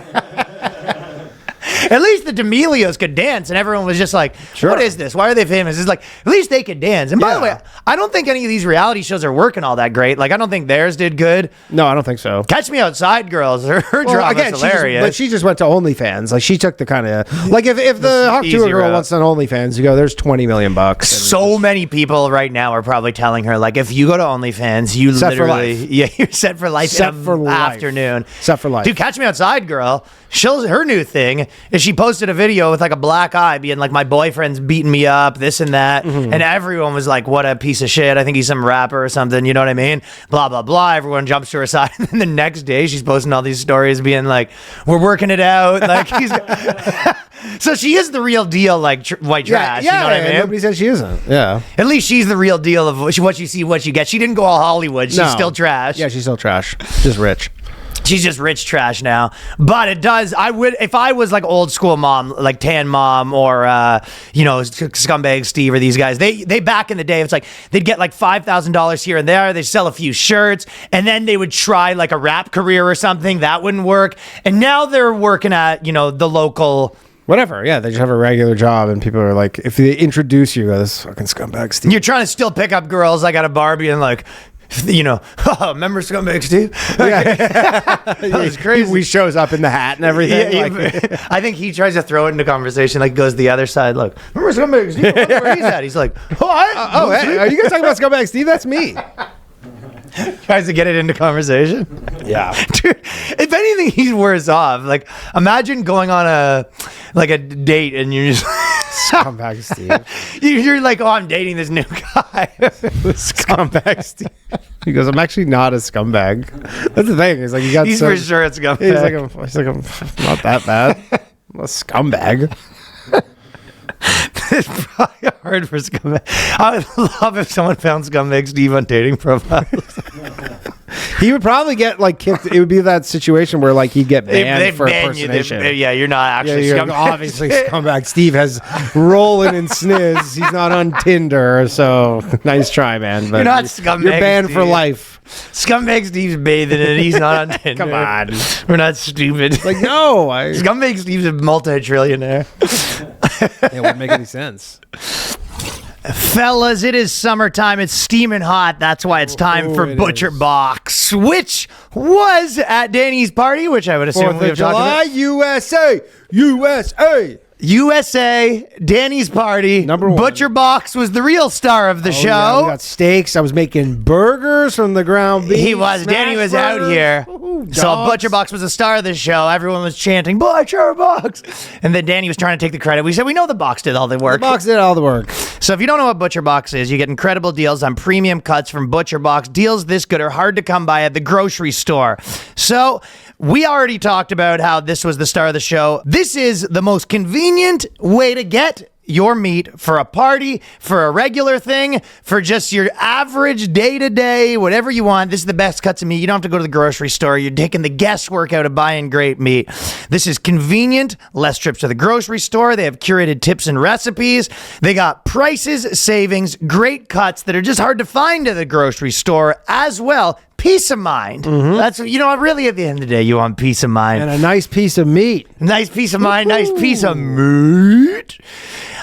At least the D'Amelios could dance, and everyone was just like, Sure. what is this? Why are they famous? It's like, at least they could dance. And by the way, I don't think any of these reality shows are working all that great. Like, I don't think theirs did good. No, I don't think so. Catch Me Outside girls, her drama's hilarious. She just went to OnlyFans. Like, she took the kind of like if the Hawk easy Tour girl route. wants on OnlyFans, you go, there's $20 million. So many people right now are probably telling her, like, if you go to OnlyFans, you Set for literally, life. you're set for life Set in for an life. afternoon. Set for life. Dude, Catch Me Outside girl, her new thing is she posted a video with like a black eye being like, my boyfriend's beating me up, this and that. Mm-hmm. And everyone was like, what a piece of shit. I think he's some rapper or something. You know what I mean? Blah, blah, blah. Everyone jumps to her side. And then the next day she's posting all these stories being like, we're working it out. Like he's... So she is the real deal, like white trash. Yeah, you know what I mean? Nobody says she isn't. Yeah. At least she's the real deal of what you see, what you get. She didn't go all Hollywood. She's still trash. Yeah, she's still trash. She's rich. She's just rich trash now. But it does, I would, if I was like old school mom, like Tan Mom or, Scumbag Steve or these guys, they back in the day, it's like they'd get like $5,000 here and there. They'd sell a few shirts and then they would try like a rap career or something. That wouldn't work. And now they're working at, the local Whatever. Yeah, they just have a regular job, and people are like, if they introduce you as fucking scumbag Steve. You're trying to still pick up girls like at a Barbie and like, you know, remember Scumbag Steve? Yeah. That was crazy. He shows up in the hat and everything. Yeah, I think he tries to throw it into conversation, like goes the other side, like, remember Scumbag Steve? Where he's at? He's like, Hey, are you guys talking about scumbag Steve? That's me. Tries to get it into conversation. Yeah. Dude, if anything, he's worse off. Like, imagine going on a date and you're just Scumbag Steve. you're like, oh, I'm dating this new guy. Scumbag Steve. He goes, I'm actually not a scumbag. That's the thing. He's like, you got. He's for sure a scumbag. He's like, I'm not that bad. I'm a scumbag. It's probably hard for scumbag. I would love if someone found Scumbag Steve on dating profiles. He would probably get like kicked. It would be that situation where like he'd get banned They for ban you. impersonation. Yeah, you're not actually you're scumbag. obviously scumbag. Steve has rolling in sniz. He's not on Tinder, so nice try, man. But You're not scumbag. You're banned for Steve. life. Scumbag Steve's bathing and he's not on Tinder. Come on. We're not stupid. Like no, Scumbag Steve's a multi-trillionaire. it wouldn't make any sense. Fellas, it is summertime. It's steaming hot. That's why it's time for it Butcherbox, which was at Danny's party, which I would assume 4th we of have talked July, about. USA. USA, Danny's party. Number one. Butcherbox was the real star of the show. Yeah, we got steaks. I was making burgers from the ground beef. He was. Danny smash was out burgers. here. Ooh, So dogs. Butcherbox was the star of the show. Everyone was chanting, Butcherbox. And then Danny was trying to take the credit. We said, we know the box did all the work. The box did all the work. So if you don't know what Butcherbox is, you get incredible deals on premium cuts from Butcherbox. Deals this good are hard to come by at the grocery store. So we already talked about how this was the star of the show. This is the most convenient way to get your meat for a party, for a regular thing, for just your average day-to-day, whatever you want. This is the best cuts of meat. You don't have to go to the grocery store. You're taking the guesswork out of buying great meat. This is convenient, less trips to the grocery store. They have curated tips and recipes. They got prices, savings, great cuts that are just hard to find at the grocery store as well. Peace of mind. That's, you know, really at the end of the day, you want peace of mind. And a nice piece of meat. Nice piece of mind, nice piece of meat.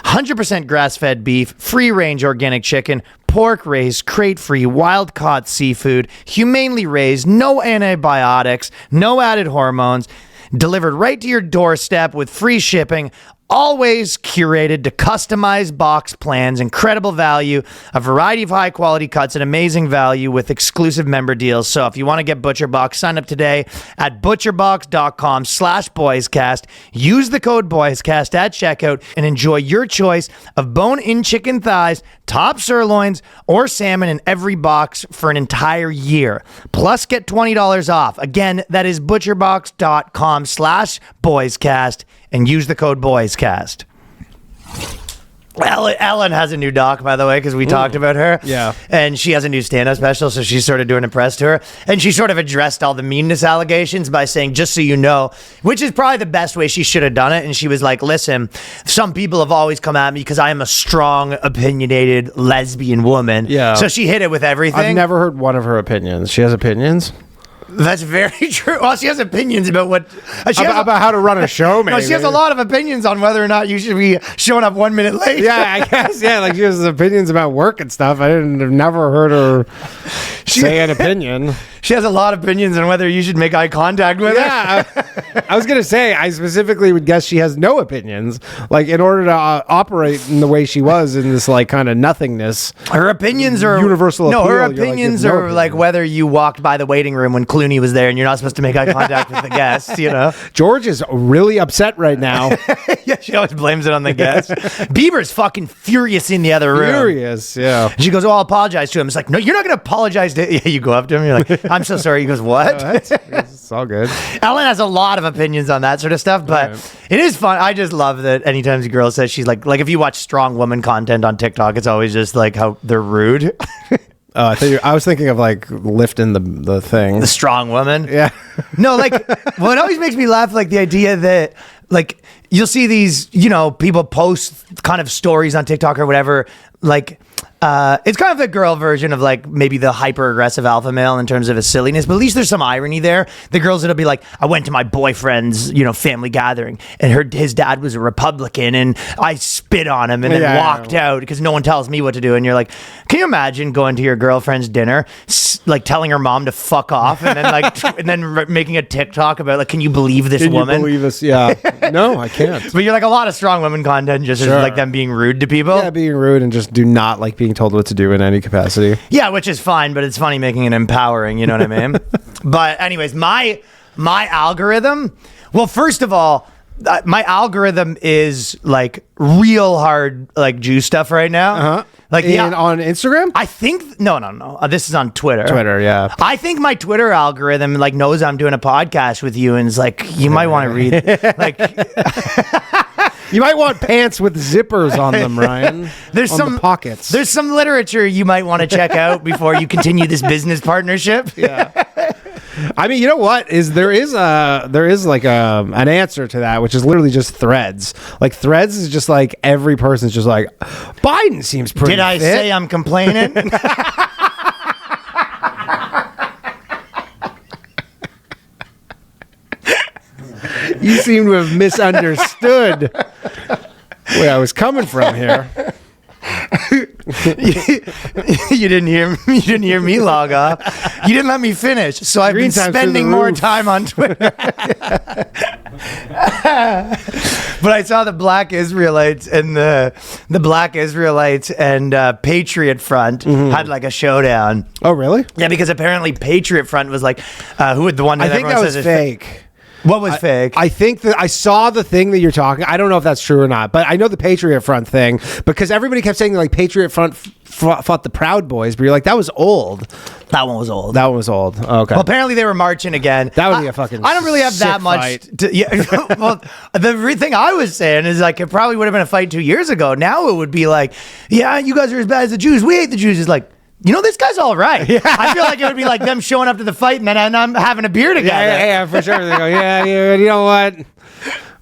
100% grass-fed beef, free-range organic chicken, pork raised, crate-free, wild-caught seafood, humanely raised, no antibiotics, no added hormones, delivered right to your doorstep with free shipping. Always curated to customized box plans, incredible value, a variety of high quality cuts, and amazing value with exclusive member deals. So if you want to get ButcherBox, sign up today at butcherbox.com/boyscast. Use the code boyscast at checkout and enjoy your choice of bone-in chicken thighs, top sirloins, or salmon in every box for an entire year. Plus get $20 off. Again, that is butcherbox.com/boyscast. And use the code BOYSCAST. Ellen has a new doc, by the way, because we talked about her. Yeah. And she has a new stand-up special, so she's sort of doing a press tour. And she sort of addressed all the meanness allegations by saying, just so you know, which is probably the best way she should have done it. And she was like, listen, some people have always come at me because I am a strong, opinionated lesbian woman. Yeah. So she hit it with everything. I've never heard one of her opinions. She has opinions? That's very true. Well, she has opinions about what... About how to run a show, maybe. No, she has a lot of opinions on whether or not you should be showing up 1 minute late. Yeah, I guess. Yeah, like she has opinions about work and stuff. I've never heard her say an opinion. She has a lot of opinions on whether you should make eye contact with her. Yeah, I was going to say, I specifically would guess she has no opinions. Like, in order to operate in the way she was in this, like, kind of nothingness. Her opinions are... Universal No, her appeal. You're like, opinions you have no are opinion. like whether you walked by the waiting room when Clooney was there and you're not supposed to make eye contact with the guests, you know? George is really upset right now. Yeah, she always blames it on the guests. Bieber's fucking furious in the other room. Furious, yeah. And she goes, oh, I'll apologize to him. It's like, no, you're not going to apologize to... Yeah, you go up to him, you're like, I'm so sorry. He goes, what? It's all good. Ellen has a lot of opinions on that sort of stuff, but it is fun. I just love that anytime a girl says she's like if you watch strong woman content on TikTok, it's always just like how they're rude. I was thinking of like lifting the thing. The strong woman. Yeah. No, like, well, it always makes me laugh, like the idea that, like, you'll see these, you know, people post kind of stories on TikTok or whatever, like, it's kind of the girl version of like maybe the hyper aggressive alpha male in terms of his silliness, but at least there's some irony there. The girls that'll be like, I went to my boyfriend's, family gathering, and his dad was a Republican, and I spit on him and then walked out because no one tells me what to do. And you're like, can you imagine going to your girlfriend's dinner, like telling her mom to fuck off, and then making a TikTok about like, can you believe this woman? Can you believe this? Yeah. No, I can't. But you're like, a lot of strong women content just is like them being rude to people. Yeah, being rude and just do not like being told what to do in any capacity. Yeah, which is fine, but it's funny making it empowering, you know what I mean? But anyways, my algorithm, well, first of all, my algorithm is like real hard like Jew stuff right now. Uh-huh. Like on Instagram? I think no. This is on Twitter. Twitter, yeah. I think my Twitter algorithm like knows I'm doing a podcast with you and is like, you might want to read like you might want pants with zippers on them, Ryan. There's on some the pockets. There's some literature you might want to check out before you continue this business partnership. Yeah. I mean, you know what? There is like an answer to that, which is literally just Threads. Like Threads is just like every person's just like, Biden seems pretty Did I fit. say I'm complaining? You seem to have misunderstood where I was coming from here. You didn't hear me log off. You didn't let me finish. So I've been spending more time on Twitter. But I saw the Black Israelites and the Black Israelites and Patriot Front had like a showdown. Oh, really? Yeah, because apparently Patriot Front was like who would the one that I think everyone that was says is fake. What was fake? I think that I saw the thing that you're talking. I don't know if that's true or not, but I know the Patriot Front thing because everybody kept saying like Patriot Front fought the Proud Boys, but you're like, that was old. That one was old. That one was old. Oh, okay. Well, apparently they were marching again. That would be a fucking I don't really have that sick much. fight. Well, the thing I was saying is like it probably would have been a fight 2 years ago. Now it would be like, yeah, you guys are as bad as the Jews. We hate the Jews. It's like, this guy's all right. Yeah. I feel like it would be like them showing up to the fight and then I'm having a beer together. Yeah, for sure. They go, yeah, you know what?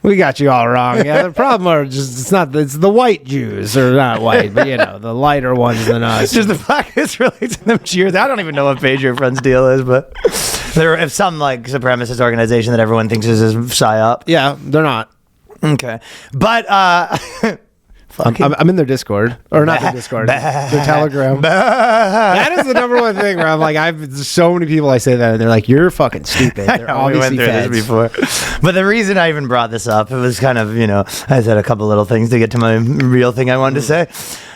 We got you all wrong. Yeah, the problem are just it's the white Jews, or not white, but the lighter ones than us. It's just the Black Israelites and them cheers. I don't even know what Patriot Front's deal is, but they're some like supremacist organization that everyone thinks is a psyop. Yeah, they're not. Okay, but I'm in their Discord, or not their Discord, their Telegram. That is the number one thing where I'm like, so many people I say that and they're like, you're fucking stupid. They're obviously we went through this before. But the reason I even brought this up, it was kind of, I said a couple little things to get to my real thing I wanted to say.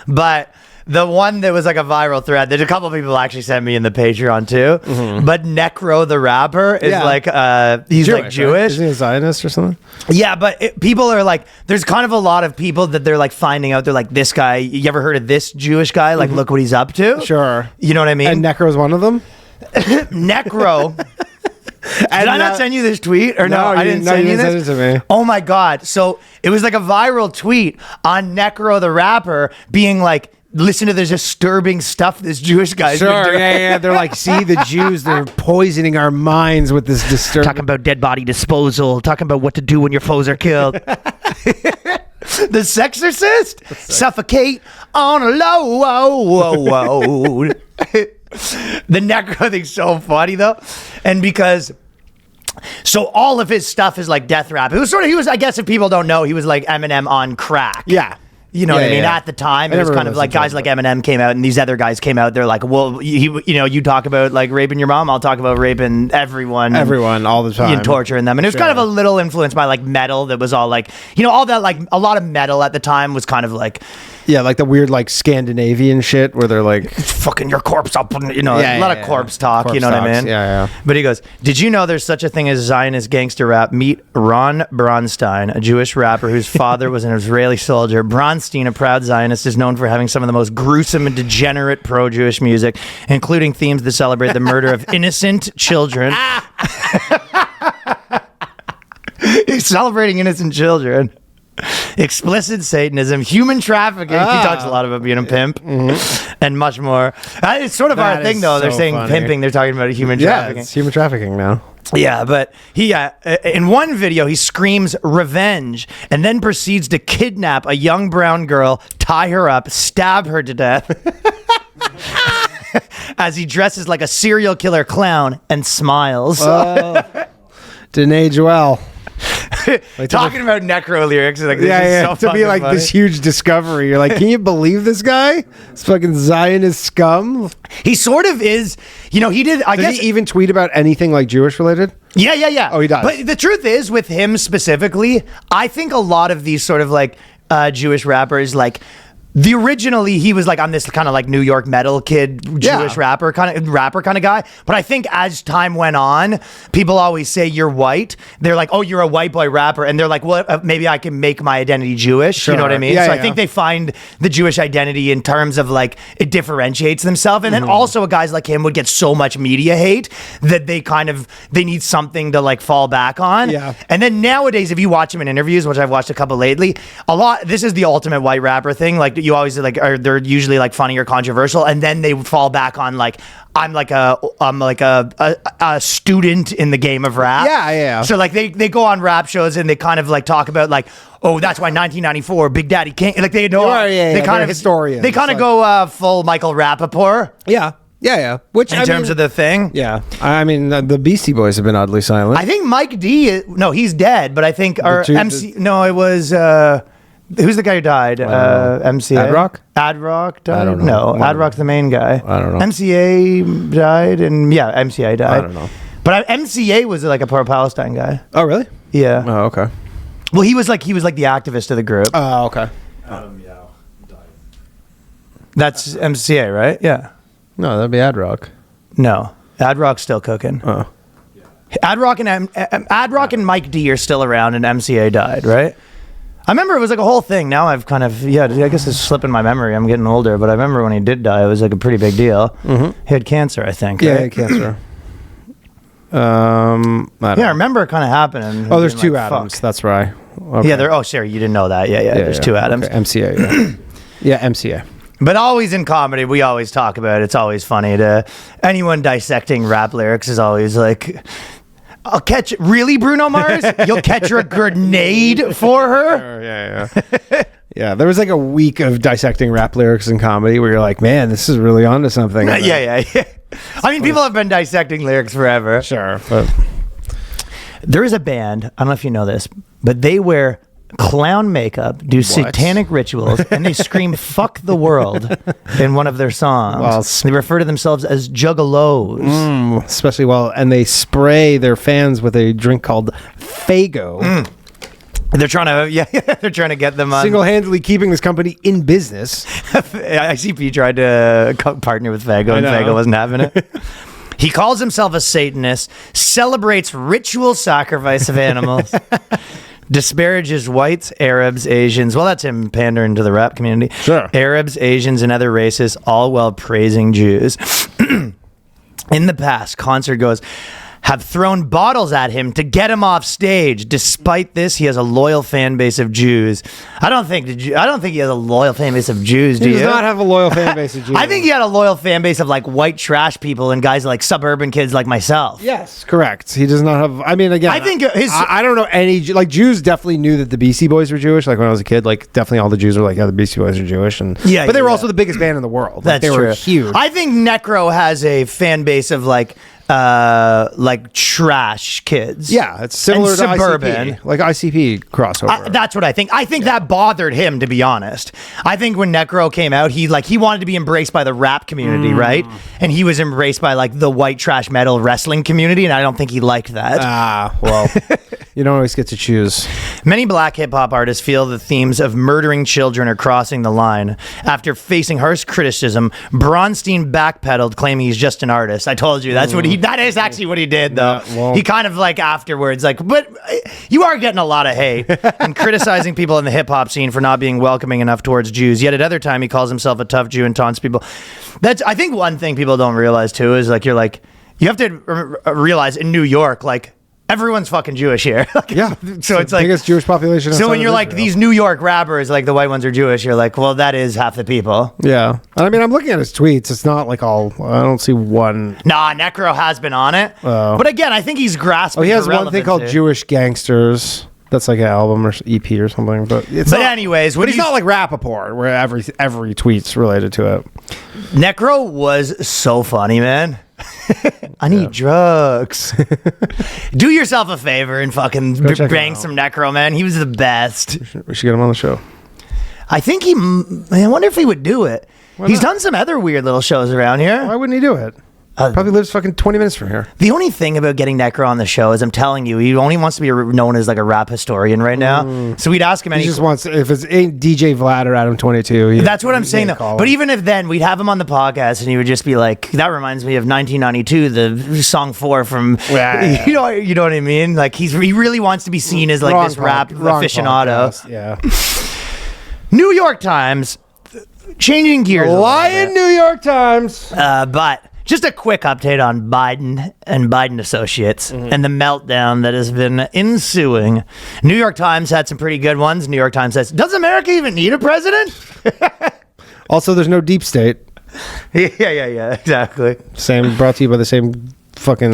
But the one that was like a viral thread, there's a couple of people actually sent me in the Patreon too. Mm-hmm. But Necro the rapper is like, he's Jewish, like Jewish. Right? Isn't he a Zionist or something? Yeah, but people are like, there's kind of a lot of people that they're like finding out. They're like, this guy, you ever heard of this Jewish guy? Like, look what he's up to. Sure. You know what I mean? And Necro's one of them? Necro. Did I not send you this tweet? Or no I didn't send you this? Send it to me. Oh my God. So it was like a viral tweet on Necro the rapper being like, listen to the disturbing stuff this Jewish guy's been doing. Yeah. They're like, see, the Jews, they're poisoning our minds with this disturbing. Talking about dead body disposal. Talking about what to do when your foes are killed. The Sexorcist? Suffocate on a low. The Necro thing's so funny though. And because... So all of his stuff is like death rap. He was, I guess if people don't know, he was like Eminem on crack. Yeah. You know what I mean? Yeah. At the time, it was kind of like guys like Eminem came out and these other guys came out. They're like, well, you talk about like raping your mom. I'll talk about raping everyone all the time. And torturing them. And it was kind of a little influenced by like metal that was all like, all that, like a lot of metal at the time was kind of like, yeah, like the weird like Scandinavian shit where they're like fucking your corpse up, a lot of corpse talk, corpse you know what I mean? Yeah. But he goes, did you know there's such a thing as Zionist gangster rap? Meet Ron Bronstein, a Jewish rapper whose father was an Israeli soldier. Bronstein, a proud Zionist, is known for having some of the most gruesome and degenerate pro-Jewish music, including themes that celebrate the murder of innocent children. He's celebrating innocent children. explicit Satanism, human trafficking. He talks a lot about being a pimp and much more. It's sort of That our thing, is though. They're so saying funny. pimping. They're talking about human Yeah, trafficking. it's human trafficking now. Yeah, but he in one video he screams revenge and then proceeds to kidnap a young brown girl, tie her up, stab her to death. As he dresses like a serial killer clown and smiles. Didn't age well. Talking about Necro lyrics, like this Yeah, is so to be fucking like funny. this huge discovery. You're like, can you believe this guy? This fucking Zionist scum. He sort of is, he did, I Does guess. he even tweet about anything like Jewish related? Yeah. Oh, he does. But the truth is, with him specifically, I think a lot of these sort of like Jewish rappers, like, originally he was like, I'm this kind of like New York metal kid, Jewish rapper kind of guy. But I think as time went on, people always say you're white. They're like, oh, you're a white boy rapper, and they're like, well, maybe I can make my identity Jewish. You know what I mean? Yeah, so yeah. I think they find the Jewish identity in terms of like it differentiates themselves, and then also guys like him would get so much media hate that they need something to like fall back on. Yeah. And then nowadays, if you watch him in interviews, which I've watched a couple lately, this is the ultimate white rapper thing. Like you always like they're usually like funny or controversial, and then they fall back on like I'm like a student in the game of rap. Yeah. So like they go on rap shows and they kind of like talk about like, oh, that's why 1994 Big Daddy Kane, like they know they kind they're of historians. They kind of Like- go full Michael Rappaport Yeah. Which in terms of the thing. Yeah. I mean, the Beastie Boys have been oddly silent. I think Mike D. No, he's dead, but I think or two- MC. No, it was. Who's the guy who died? MCA. Ad Rock? Ad Rock died? I don't know. No, Ad Rock's the main guy. I don't know. MCA died, and MCA died. I don't know. But MCA was like a pro-Palestine guy. Oh, really? Yeah. Oh, okay. Well, he was like the activist of the group. Oh, okay. That's MCA, right? Yeah. No, that'd be Ad Rock. No, Ad Rock's still cooking. Oh. Ad Rock and Mike D are still around, and MCA died, right? I remember it was like a whole thing. Now I've kind of, I guess it's slipping my memory. I'm getting older, but I remember when he did die, it was like a pretty big deal. He had cancer, I think. Yeah, right? cancer. I don't I know. remember it kind of happening. Oh, there's Being two like, Adams. fuck. That's right. Okay. Yeah, oh, sorry, you didn't know that. Yeah, there's two Adams. Okay. MCA. Yeah, MCA. But always in comedy, we always talk about it. It's always funny to anyone dissecting rap lyrics is always like, I'll catch really Bruno Mars. You'll catch a grenade for her. Yeah. Yeah, there was like a week of dissecting rap lyrics in comedy where you're like, man, this is really onto something. Yeah. I mean, people have been dissecting lyrics forever. Sure, but There is a band, I don't know if you know this, but they wear clown makeup, do satanic rituals, and they scream "fuck the world" in one of their songs. Well, They refer to themselves as juggalos. especially and they spray their fans with a drink called Fago. They're trying to get them on. Single-handedly keeping this company in business. ICP tried to partner with Fago, and know. Fago wasn't having it. He calls himself a Satanist, celebrates ritual sacrifice of animals, disparages whites, Arabs, Asians. Well, that's him pandering to the rap community. Sure. Arabs, Asians, and other races, all while praising Jews. In the past, concert goes have thrown bottles at him to get him off stage. Despite this, he has a loyal fan base of Jews. I don't think he has a loyal fan base of Jews. Do He you? does not have a loyal fan base of Jews. I think he had a loyal fan base of like white trash people and guys like suburban kids like myself. Yes, correct. He does not have. I mean, again, I think his- I don't know any like Jews definitely knew that the Beastie Boys were Jewish. Like when I was a kid, like definitely all the Jews were like, yeah, the Beastie Boys are Jewish, and Yeah, but they were yeah. also the biggest band in the world. Like, That's they true. were huge. I think Necro has a fan base of like trash kids. yeah, it's similar And to suburban. ICP, like ICP crossover. That's what I think. I think that bothered him, to be honest. I think when Necro came out, he wanted to be embraced by the rap community, right? And he was embraced by like the white trash metal wrestling community, and I don't think he liked that. Well, you don't always get to choose. Many black hip hop artists feel the themes of murdering children are crossing the line. After facing harsh criticism, Bronstein backpedaled, claiming he's just an artist. I told you that is actually what he did, though. Yeah, well- He kind of like afterwards, like, but you are getting a lot of hate and criticizing people in the hip hop scene for not being welcoming enough towards Jews. Yet at other time, he calls himself a tough Jew and taunts people. I think one thing people don't realize too is like you have to realize in New York, like Everyone's fucking Jewish here. Yeah. So it's like biggest Jewish population. So outside when of you're like Israel. these New York rappers, like the white ones are Jewish, you're like, well, that is half the people. Yeah. And I mean, I'm looking at his tweets. It's not like all. I don't see one. Nah, Necro has been on it. Oh. But again, I think he's grasping. Oh, he has for one thing called relevancy. Jewish Gangsters. That's like an album or EP or something. But it's But not, anyways, but when he's you- not like Rappaport, where every tweet's related to it. Necro was so funny, man. I need drugs. Do yourself a favor and fucking check him bang out. some Necro, man. He was the best. We should get him on the show. I think I wonder if he would do it. He's done some other weird little shows around here. Why wouldn't he do it? Probably lives fucking 20 minutes from here. The only thing about getting Necro on the show is I'm telling you, he only wants to be known as like a rap historian right now. So we'd ask him He any. just wants, if it's ain't DJ Vlad or Adam 22. That's what I'm saying though. But even if then, we'd have him on the podcast and he would just be like, that reminds me of 1992, the song 4 from, Yeah. you know what I mean? Like he really wants to be seen as like this rap aficionado. Yeah. New York Times, changing gears. a little Lion bit. New York Times. But just a quick update on Biden and Biden associates and the meltdown that has been ensuing. New York Times had some pretty good ones. New York Times says, does America even need a president? Also, there's no deep state. Yeah, exactly. Same, brought to you by the same fucking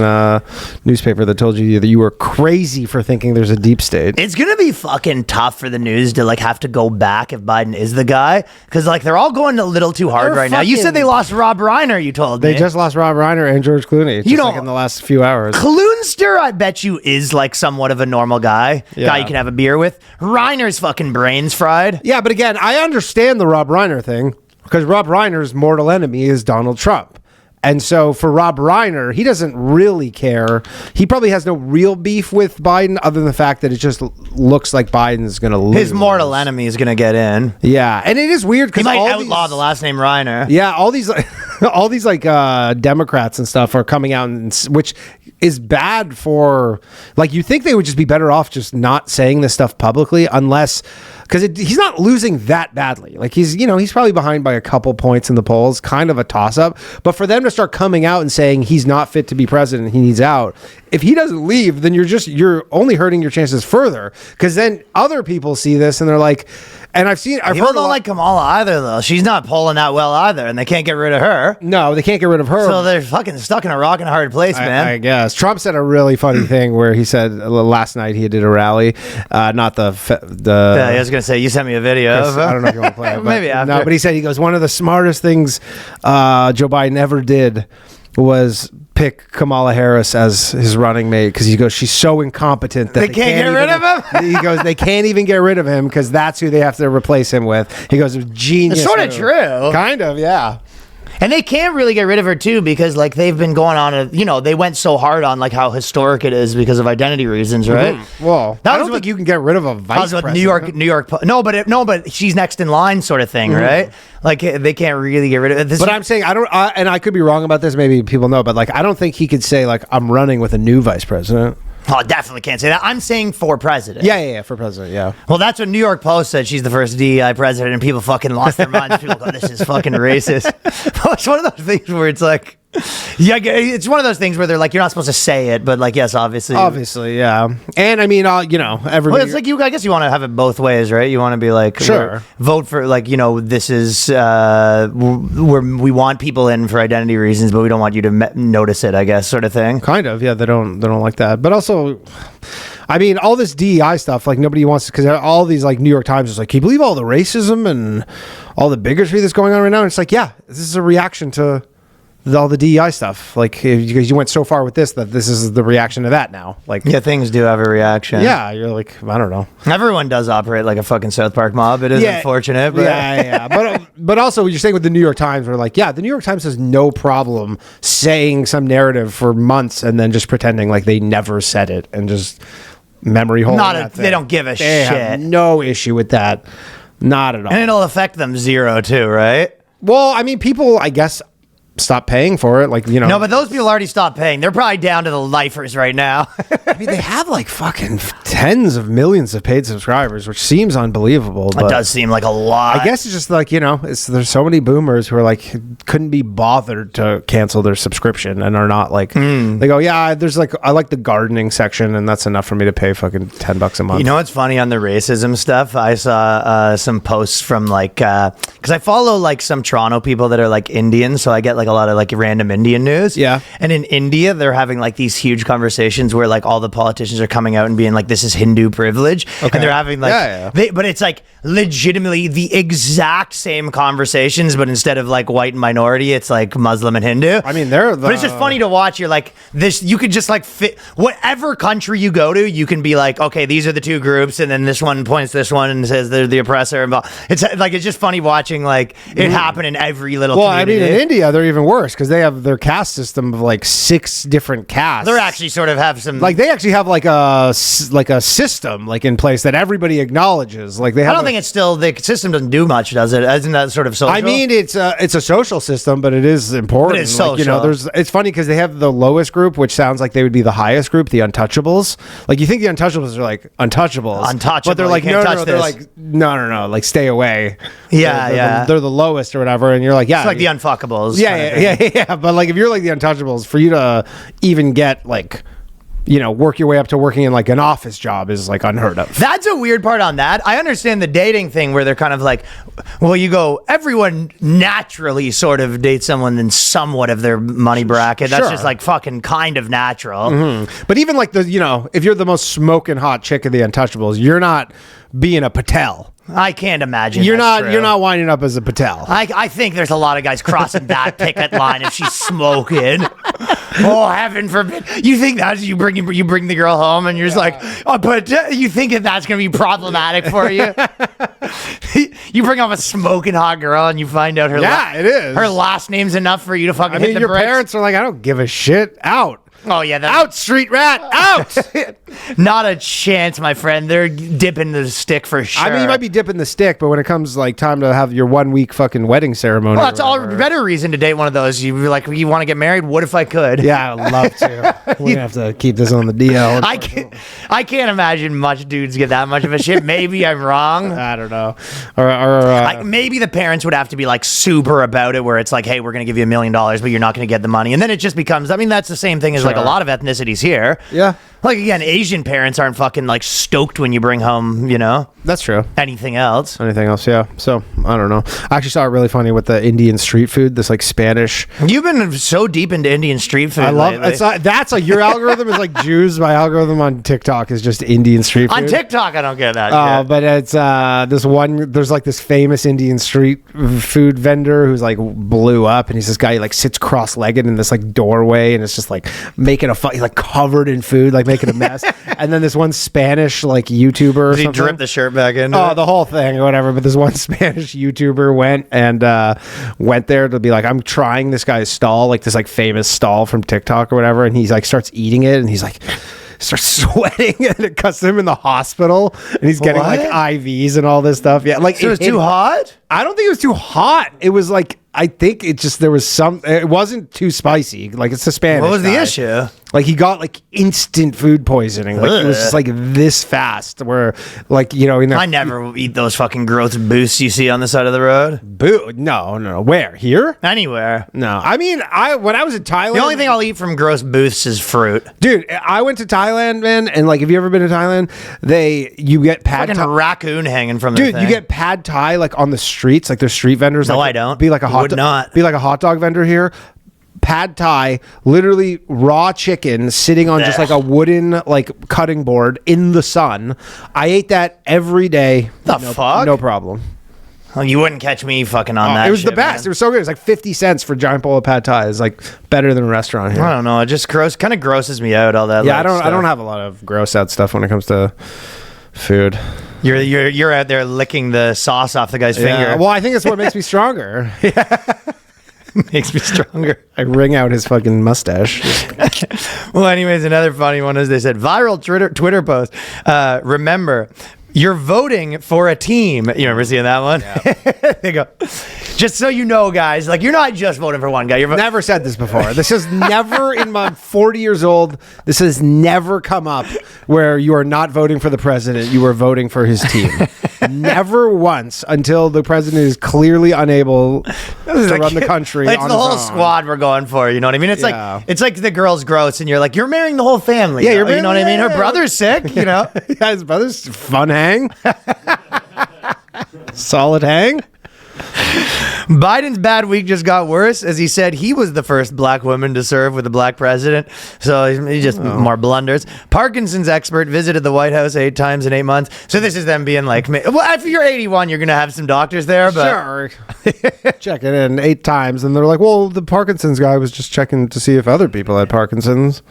newspaper that told you that you were crazy for thinking there's a deep state. It's gonna be fucking tough for the news to like have to go back if Biden is the guy, because like they're all going a little too hard They're right now. You said they fucking- lost Rob Reiner. You told me They just lost Rob Reiner and George Clooney. Just know- like in the last few hours. Kloonster, I bet you, is like somewhat of a normal guy. Yeah. Guy you can have a beer with. Reiner's fucking brains fried. Yeah, but again, I understand the Rob Reiner thing because Rob Reiner's mortal enemy is Donald Trump. And so for Rob Reiner, he doesn't really care. He probably has no real beef with Biden other than the fact that it just looks like Biden's going to lose. His mortal enemy is gonna get in. Yeah, and it is weird He because might all outlaw the last name Reiner. Yeah, all these all these like Democrats and stuff are coming out, which is bad for like you think they would just be better off just not saying this stuff publicly unless because he's not losing that badly. Like he's probably behind by a couple points in the polls, kind of a toss up. But for them to start coming out and saying he's not fit to be president, he needs out. If he doesn't leave, then you're only hurting your chances further because then other people see this and they're like, and I've People heard a don't lot- like Kamala either, though. She's not polling that well either, and they can't get rid of her. No, they can't get rid of her. So they're fucking stuck in a rock and a hard place, man. I guess Trump said a really funny thing where he said last night he did a rally, not the Yeah, I was gonna say you sent me a video. Of, I don't know if you want to play it, but, Maybe after. No, but he goes one of the smartest things Joe Biden ever did was pick Kamala Harris as his running mate because he goes she's so incompetent that They can't get rid of him? He goes they can't even get rid of him because that's who they have to replace him with. He goes it's genius. It's sorta move. true. Kind of, yeah. And they can't really get rid of her too because like they've been going on they went so hard on like how historic it is because of identity reasons, right? Well, That I was don't what- think you can get rid of a That vice was what president. New York. No, but she's next in line, sort of thing, right? Like they can't really get rid of it. But I'm saying I don't, and I could be wrong about this. Maybe people know, but like I don't think he could say like I'm running with a new vice president. Oh, I definitely can't say that. I'm saying for president. Yeah, for president. Yeah. Well, that's what New York Post said. She's the first DEI president, and people fucking lost their minds. People go, "This is fucking racist." It's one of those things where it's like, yeah, it's one of those things where they're like, you're not supposed to say it, but like, yes, obviously, Yeah. And I mean, everybody. Well, it's like I guess you want to have it both ways, right? You want to be like, Sure. vote for like this is where we want people in for identity reasons, but we don't want you to notice it, I guess, sort of thing. Kind of, yeah. They don't like that, but also, I mean, all this DEI stuff, like nobody wants because all these like New York Times is like, can you believe all the racism and all the bigotry that's going on right now? And it's like, yeah, this is a reaction to all the DEI stuff. Like, because you went so far with this that this is the reaction to that now. Like, Yeah, things do have a reaction. yeah, you're like, I don't know. Everyone does operate like a fucking South Park mob. It is unfortunate, but yeah. But also, what you're saying with the New York Times, we're like, yeah, the New York Times has no problem saying some narrative for months and then just pretending like they never said it and just memory holding Not that a- thing. they don't give a They have shit. no issue with that. Not at all. and it'll affect them zero too, right? Well, I mean, people, I guess, stop paying for it. Like, you know. No, but those people already stopped paying. They're probably down to the lifers right now. I mean, they have like fucking tens of millions of paid subscribers, which seems unbelievable. It But does seem like a lot. I guess it's just like, you know, there's so many boomers who are like, couldn't be bothered to cancel their subscription and are not like, they go, yeah, there's like, I like the gardening section and that's enough for me to pay fucking $10 a month. You know what's funny on the racism stuff? I saw some posts from like, because I follow like some Toronto people that are like Indian, so I get like a lot of like random Indian news. Yeah. And in India, they're having like these huge conversations where like all the politicians are coming out and being like, this is Hindu privilege. Okay. And they're having like, but it's like legitimately the exact same conversations, but instead of like white and minority, it's like Muslim and Hindu. I mean, but it's just funny to watch. You're like, this, you could just like fit whatever country you go to, you can be like, okay, these are the two groups, and then this one points this one and says they're the oppressor. It's like, it's just funny watching like it happen in every little community. I mean, in India, they're even worse because they have their caste system of like 6 different castes. They're actually sort of have some, like, they actually have like a system like in place that everybody acknowledges. Like, they have I don't think it's still, the system doesn't do much, does it? Isn't that sort of social? I mean, it's a social system, but it is important. But it's Like, you know, social. it's funny because they have the lowest group, which sounds like they would be the highest group, the untouchables. Like, you think the untouchables are like untouchables, Untouchable, but they're you like, can't no, touch they're this. like, no, like, stay away. Yeah, they're yeah. they're the lowest or whatever, and you're like, yeah, It's like the unfuckables. yeah. But like, if you're like the untouchables, for you to even get like, you know, work your way up to working in like an office job is like unheard of. That's a weird part on that. I understand the dating thing where they're kind of like, well, you go, everyone naturally sort of dates someone in somewhat of their money bracket. That's Sure. just like fucking kind of natural. But even like the, you know, if you're the most smoking hot chick of the untouchables, you're not being a Patel. I can't imagine. You're that's not. true. You're not winding up as a Patel. I think there's a lot of guys crossing that picket line if she's smoking. Oh, heaven forbid! You think that's you bring the girl home and you're just like, oh, but you think that's gonna be problematic for you? You bring home a smoking hot girl and you find out her It is. her last name's enough for you to fucking I hit mean, the your bricks? parents are like, I don't give a shit. Out. Oh yeah, Out, street rat. Out. Not a chance, my friend. They're dipping the stick for sure. I mean, you might be dipping the stick, but when it comes like time to have your 1 week fucking wedding ceremony, Well, that's or all whatever- better reason to date one of those. You like, you want to get married? What if I could? Yeah, I'd love to. We're gonna have to keep this on the DL. I can't imagine much dudes get that much of a shit. Maybe I'm wrong. I don't know. Maybe the parents would have to be like super about it, where it's like, hey, we're going to give you $1 million, but you're not going to get the money. And then it just becomes, I mean, that's the same thing as like a Sure. lot of ethnicities here. Yeah. Like, again, Asian parents aren't fucking like stoked when you bring home, you know, That's true. anything else. Anything else? Yeah. So I don't know. I actually saw it really funny with the Indian street food. This like Spanish. You've been so deep into Indian street food. I love. lately. It's not, that's like your algorithm is like Jews. My algorithm on TikTok is just Indian street food. On TikTok, I don't get that shit. But it's this one. There's like this famous Indian street food vendor who's like blew up, and he's this guy who like sits cross-legged in this like doorway, and it's just like making a he's like covered in food, like making a mess. And then this one Spanish like YouTuber. Or Did he something. drip the shirt back in? Oh, the whole thing or whatever. But this one Spanish YouTuber went there to be like, I'm trying this guy's stall, like this like famous stall from TikTok or whatever, and he's like starts eating it, and he's like starts sweating, and it cuts him in the hospital, and he's getting like IVs and all this stuff. Yeah, like So it's too hot? I don't think it was too hot. It was like, I think it just, there was some, it wasn't too spicy. Like, it's a Spanish What was the guy. issue? Like, he got like instant food poisoning. Like, it was just like this fast where like, you know, I never eat those fucking gross boosts you see on the side of the road. No. Where? Here? Anywhere. No. I mean, when I was in Thailand. The only thing I'll eat from gross booths is fruit. Dude, I went to Thailand, man, and like, have you ever been to Thailand? You get pad Fucking thai. raccoon hanging from the Dude, thing. you get pad thai like on the streets, like there's street vendors. No, like, I don't. Be like a hot Would not. Be like a hot dog vendor here. Pad thai, literally raw chicken sitting on just Ugh. like a wooden like cutting board in the sun. I ate that every day. The fuck? No problem. Oh, you wouldn't catch me fucking on that. It was the shit, best. man. It was so good. It was like 50 cents for a giant bowl of pad thai. It's like better than a restaurant here. I don't know. It just kind of grosses me out. All that. Yeah, like, I don't stuff. have a lot of gross out stuff when it comes to food. You're out there licking the sauce off the guy's finger. Well, I think it's what makes me stronger. Makes me stronger. I wring out his fucking mustache. Well, anyways, another funny one is they said viral Twitter post. Remember, you're voting for a team. You remember seeing that one? Yeah. They go, Just so you know, guys, like you're not just voting for one guy. You're Never said this before. This has never, in my 40 years old, this has never come up where you are not voting for the president. You are voting for his team. Never once until the president is clearly unable to run the country. It's on the his whole own. squad we're going for. You know what I mean? It's Yeah. like the girl's gross, and you're like, you're marrying the whole family. Yeah, you you're know what I mean? Her marrying- brother's sick. You know. Yeah, his brother's fun hang. Solid hang. Biden's bad week just got worse, as he said he was the first black woman to serve with a black president. So he just more blunders. Parkinson's expert visited the White House 8 times in 8 months. So this is them being like, well, if you're 81, you're going to have some doctors there. But Sure. Checking in 8 times. And they're like, well, the Parkinson's guy was just checking to see if other people had Parkinson's.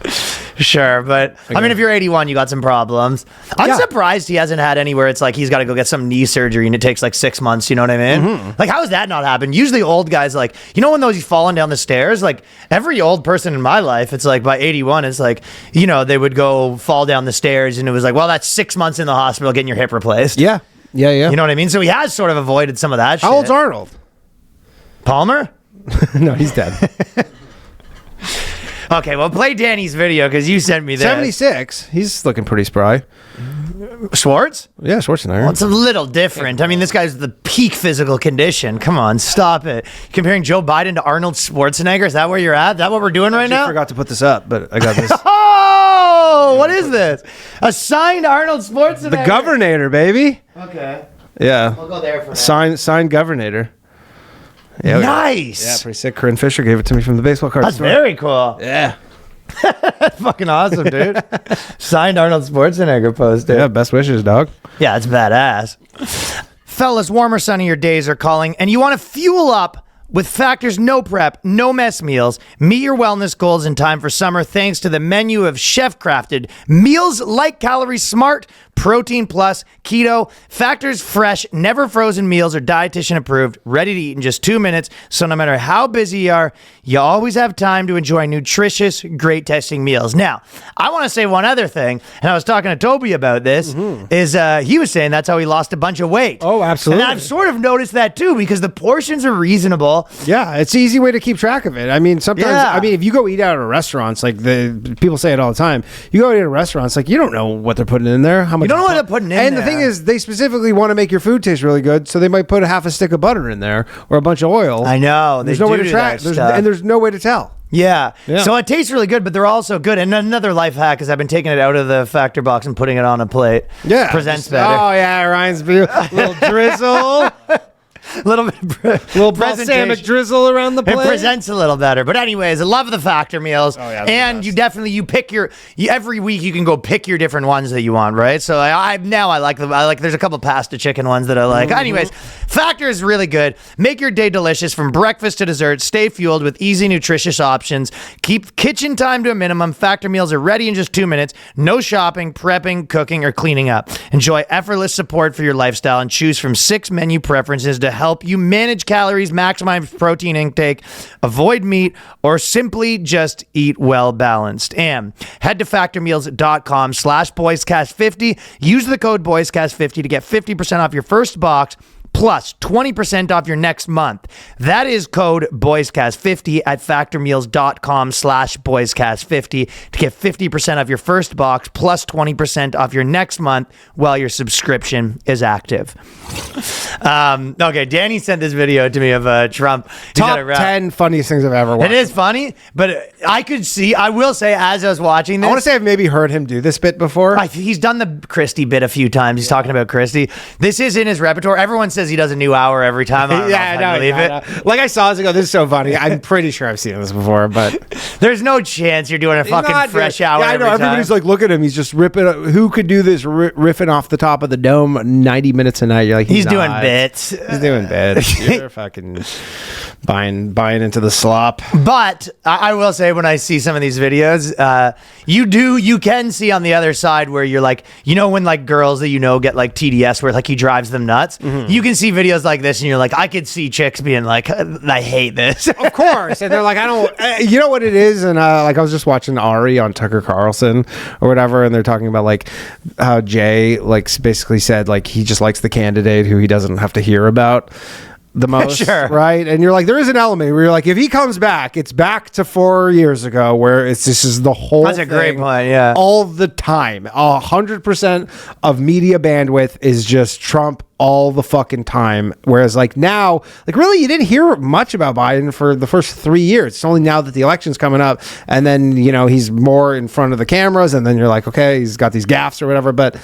Sure, but I mean, if you're 81, you got some problems. I'm Yeah. surprised he hasn't had anywhere. It's like he's got to go get some knee surgery and it takes like 6 months. You know what I mean? Mm-hmm. Like, how has that not happened? Usually, old guys, like, you know, when those he's falling down the stairs, like every old person in my life, it's like by 81, it's like, you know, they would go fall down the stairs and it was like, well, that's 6 months in the hospital getting your hip replaced. Yeah. Yeah. You know what I mean? So he has sort of avoided some of that shit. How old's Arnold? Palmer? No, he's dead. Okay, well, play Danny's video because you sent me that. 76. He's looking pretty spry. Schwartz? Yeah, Schwarzenegger. Well, it's a little different. I mean, this guy's the peak physical condition. Come on, stop it. Comparing Joe Biden to Arnold Schwarzenegger, is that where you're at? Is that what we're doing right I now? forgot to put this up, but I got this. Oh, what is this? A signed Arnold Schwarzenegger. The Governator, baby. Okay, Yeah. we'll go there for that. Signed Governator. Yeah, Nice. Yeah, pretty sick. Corinne Fisher gave it to me from the baseball card That's store. very cool. Yeah. Fucking awesome, dude. Signed Arnold Schwarzenegger poster. Yeah, best wishes, dog. Yeah, it's badass. Fellas, warmer, sunnier days are calling, and you want to fuel up with Factor's no prep, no mess meals. Meet your wellness goals in time for summer thanks to the menu of chef-crafted meals like Calorie Smart, Protein Plus, Keto, Factor's fresh, never frozen meals are dietitian approved, ready to eat in just 2 minutes. So no matter how busy you are, you always have time to enjoy nutritious, great tasting meals. Now, I want to say one other thing, and I was talking to Toby about this, is he was saying that's how he lost a bunch of weight. Oh, absolutely. And I've sort of noticed that too, because the portions are reasonable. Yeah, it's an easy way to keep track of it. I mean, sometimes, Yeah. I mean, if you go eat out at restaurants, like the people say it all the time, you go eat at restaurants, like you don't know what they're putting in there, how much. don't know what they're putting in And the there. thing is, they specifically want to make your food taste really good, so they might put a half a stick of butter in there or a bunch of oil. I know. There's they no way do to do track, that stuff. and there's no way to tell. Yeah. Yeah. So it tastes really good, but they're also good. And another life hack is I've been taking it out of the Factor box and putting it on a plate. Yeah, Presents just- better. Oh yeah, Ryan's little drizzle, little bit little balsamic drizzle around the It plate. presents a little better, but anyways, I love the Factor meals. Oh, yeah, they're the and best. you definitely pick every week you can go pick your different ones that you want, right? So I like there's a couple pasta chicken ones that I like. Mm-hmm. Anyways, Factor is really good. Make your day delicious from breakfast to dessert. Stay fueled with easy, nutritious options. Keep kitchen time to a minimum. Factor meals are ready in just 2 minutes. No shopping, prepping, cooking, or cleaning up. Enjoy effortless support for your lifestyle and choose from 6 menu preferences to help you manage calories, maximize protein intake, avoid meat, or simply just eat well balanced. And head to factormeals.com/boyscast50. Use the code boyscast50 to get 50% off your first box plus 20% off your next month. That is code boyscast50 at factormeals.com/boyscast50 to get 50% off your first box plus 20% off your next month while your subscription is active. Okay, Danny sent this video to me of Trump. He's Top got a rap. 10 funniest things I've ever watched. It is funny, but I will say, as I was watching this, I want to say I've maybe heard him do this bit before. he's done the Christie bit a few times. He's talking about Christie. This is in his repertoire. Everyone says he does a new hour every time. I don't know if I believe it. Like I saw this and go, this is so funny. I'm pretty sure I've seen this before, but There's no chance you're doing a fucking not fresh doing- hour Yeah, I know. every Everybody's time. like, look at him. He's just ripping. Who could do this riffing off the top of the dome 90 minutes a night? You're like, He's doing not. bits. He's doing bits. You're fucking buying into the slop. But I will say, when I see some of these videos, you can see on the other side where you're like, you know, when like girls that you know get like TDS where like he drives them nuts. You can see videos like this and you're like, I could see chicks being like, I hate this. Of course. And they're like, I don't, you know what it is? And like, I was just watching Ari on Tucker Carlson or whatever. And they're talking about like how Jay like basically said, like, he just likes the candidate who he doesn't have to hear about. the most, Sure. right? And you're like, there is an element where you're like, if he comes back, it's back to 4 years ago, where this is the whole. That's a great point. Yeah, all the time, 100% of media bandwidth is just Trump all the fucking time. Whereas like now, like really, you didn't hear much about Biden for the first 3 years. It's only now that the election's coming up, and then he's more in front of the cameras, and then you're like, okay, he's got these gaffes or whatever, but.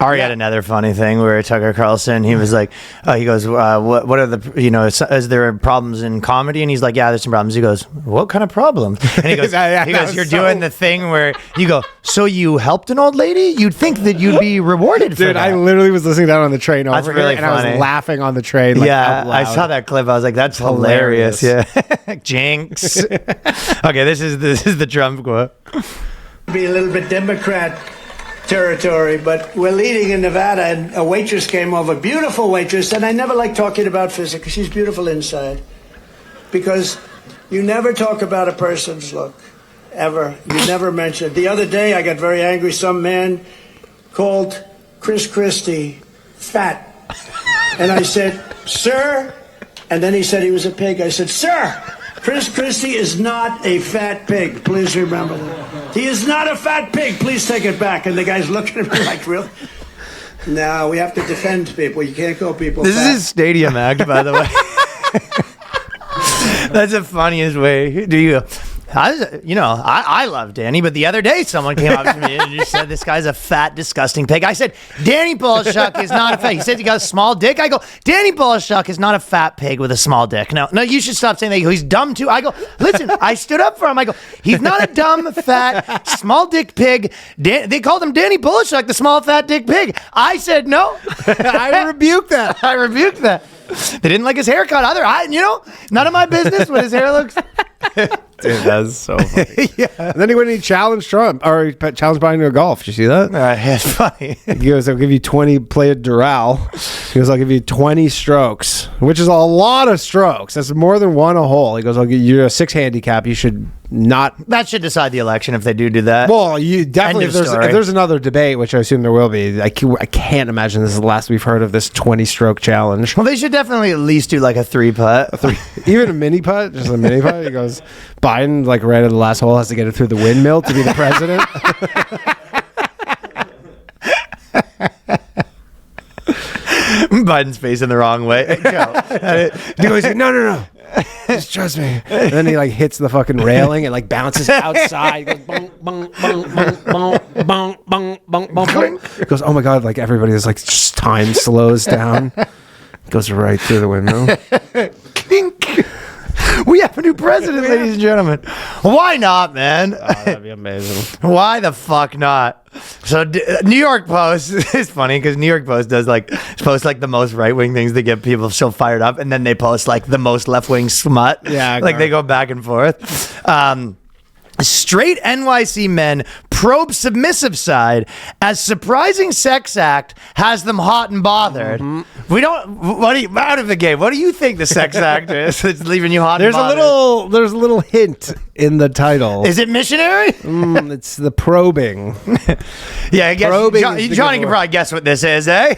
Ari had another funny thing where Tucker Carlson, he was like, he goes, what are the, is there problems in comedy? And he's like, yeah, there's some problems. He goes, what kind of problems? And he goes, you're doing the thing where you go, so you helped an old lady? You'd think that you'd be rewarded for Dude, that. I literally was listening down on the train over That's here, really and I funny. was laughing on the train. Like, yeah, out loud. I saw that clip. I was like, that's hilarious. Yeah. Jinx. Okay, this is the Trump quote. Be a little bit Democrat territory, but we're leading in Nevada, and a waitress came over, beautiful waitress, and I never like talking about physics. She's beautiful inside, because you never talk about a person's look, ever. You never mention. The other day, I got very angry. Some man called Chris Christie fat, and I said, sir, and then he said he was a pig. I said, sir, Chris Christie is not a fat pig. Please remember that. He is not a fat pig. Please take it back. And the guy's looking at me like, really? No, we have to defend people. You can't call people This fat. is his stadium act, by the way. That's the funniest way. Do you? I love Danny, but the other day someone came up to me and just said, this guy's a fat, disgusting pig. I said, Danny Bullshuck is not a fat. He said he got a small dick. I go, Danny Bullshuck is not a fat pig with a small dick. No, you should stop saying that. He's dumb too. I go, listen, I stood up for him. I go, he's not a dumb, fat, small dick pig. They called him Danny Bullshuck, the small, fat dick pig. I said, no. I rebuked that. I rebuked that. They didn't like his haircut either. None of my business what his hair looks. Dude, that's so funny. Yeah. And then he challenged Trump, or he challenged Biden to a golf. Did you see that? It's funny. He goes, I'll give you 20, play a Doral. He goes, I'll give you 20 strokes, which is a lot of strokes. That's more than one a hole. He goes, I'll give you a 6 handicap. You should not. That should decide the election if they do that. Well, you definitely, End of story. if there's another debate, which I assume there will be, I can't imagine this is the last we've heard of this 20 stroke challenge. Well, they should definitely at least do like a 3-putt. Even a mini putt, just a mini putt. He goes, Biden, like right at the last hole, has to get it through the windmill to be the president. Biden's facing the wrong way. He goes, no. Just trust me. And then he like hits the fucking railing and like bounces outside. He goes, bong, bong, bong, bong, bong, bong, bong, bong, bong, bong. He goes, oh my God, like everybody is like, just time slows down. Goes right through the window. Clink. We have a new president, ladies and gentlemen. Why not, man? Oh, that'd be amazing. Why the fuck not? So New York Post is funny because New York Post post like the most right wing things that get people so fired up, and then they post like the most left wing smut. Yeah, like they go back and forth. Straight NYC men probe submissive side as surprising sex act has them hot and bothered. We don't. Out of the game? What do you think the sex act is that's leaving you hot? There's and bothered? there's a little hint in the title. Is it missionary? It's the probing. Yeah, I guess Probing is the Johnny good can word. probably guess what this is, eh?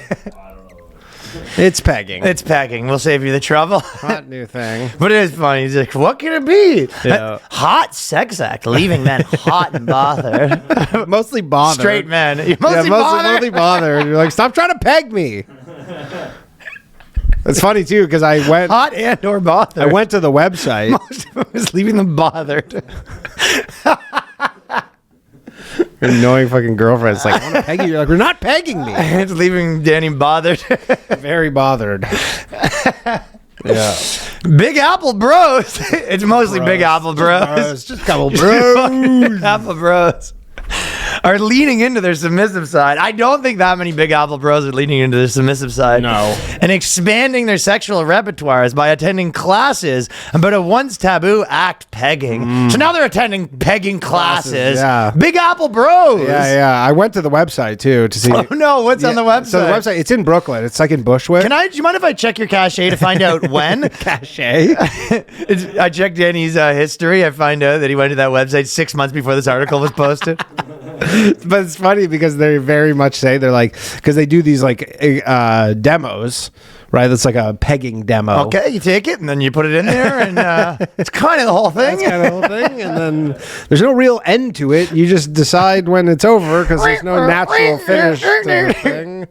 It's pegging. It's packing. We'll save you the trouble. Hot new thing. But it is funny. He's like, what can it be? Yeah. Hot sex act, leaving men hot and bothered. Mostly bothered. Straight men. You're Yeah, mostly bothered. mostly bothered. You're like, stop trying to peg me. It's funny too because I went Hot and or bothered. I went to the website. Most of it was leaving them bothered. Your annoying fucking girlfriend's like, I want to peg you. You're like, we're not pegging me. It's leaving Danny bothered. Very bothered. Yeah. Big Apple Bros. It's mostly Big Apple Bros. Just a couple bros. Big Apple Bros are leaning into their submissive side. I don't think that many Big Apple Bros are leaning into their submissive side. No. And expanding their sexual repertoires by attending classes about a once taboo act, pegging. So now they're attending pegging classes. yeah. Big Apple Bros. Yeah. I went to the website too to see. Oh no, what's on the website? So the website, it's in Brooklyn. It's like in Bushwick. Do you mind if I check your cachet to find out when? Cachet? I checked Danny's history. I find out that he went to that website 6 months before this article was posted. But it's funny because they very much say they're like, because they do these like demos, right? That's like a pegging demo. Okay, you take it and then you put it in there, and it's kind of the whole thing. That's kind of the whole thing. And then there's no real end to it. You just decide when it's over because there's no natural finish to the thing.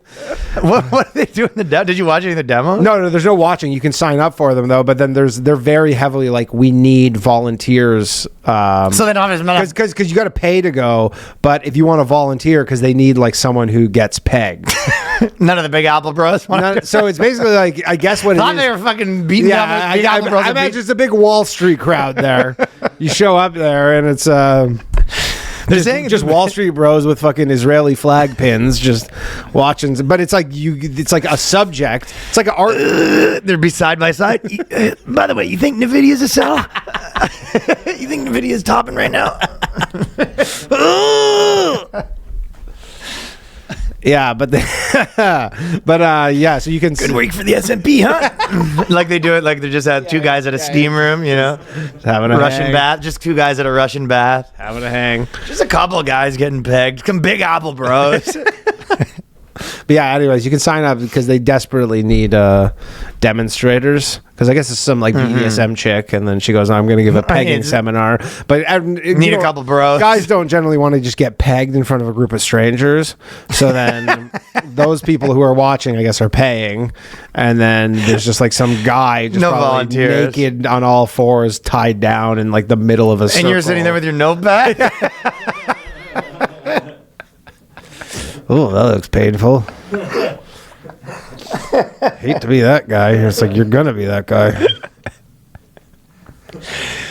What are they doing the demo? Did you watch any of the demos? No, there's no watching. You can sign up for them though, but then they're very heavily like, we need volunteers. So they don't have as many. Because you got to pay to go, but if you want to volunteer, because they need like someone who gets pegged. None of the Big Apple Bros. So it's basically like, I guess what it Thought is. they were fucking beating up Yeah, Big Apple Bros. I imagine it's a big Wall Street crowd there. You show up there and it's They're saying just Wall Street bros with fucking Israeli flag pins, just watching. But it's like it's like a subject. It's like an art. They're be side by side. By the way, you think Nvidia's a sell? You think Nvidia's topping right now? Yeah, but yeah. So you can. Good week for the S&P, huh? Like they do it. Like they just had two guys at a steam room, you know, Having a Russian hang. bath. Just two guys at a Russian bath. Having a hang. Just a couple of guys getting pegged. Some Big Apple Bros. But yeah, anyways, you can sign up because they desperately need demonstrators. Because I guess it's some like BDSM chick, and then she goes, "I'm going to give a pegging seminar." But Need a couple bros. Guys don't generally want to just get pegged in front of a group of strangers. So then those people who are watching, I guess, are paying, and then there's just like some guy just No probably volunteers. naked on all fours, tied down in like the middle of a circle. And you're sitting there with your notepad. Oh, that looks painful. Hate to be that guy. It's like, you're gonna be that guy.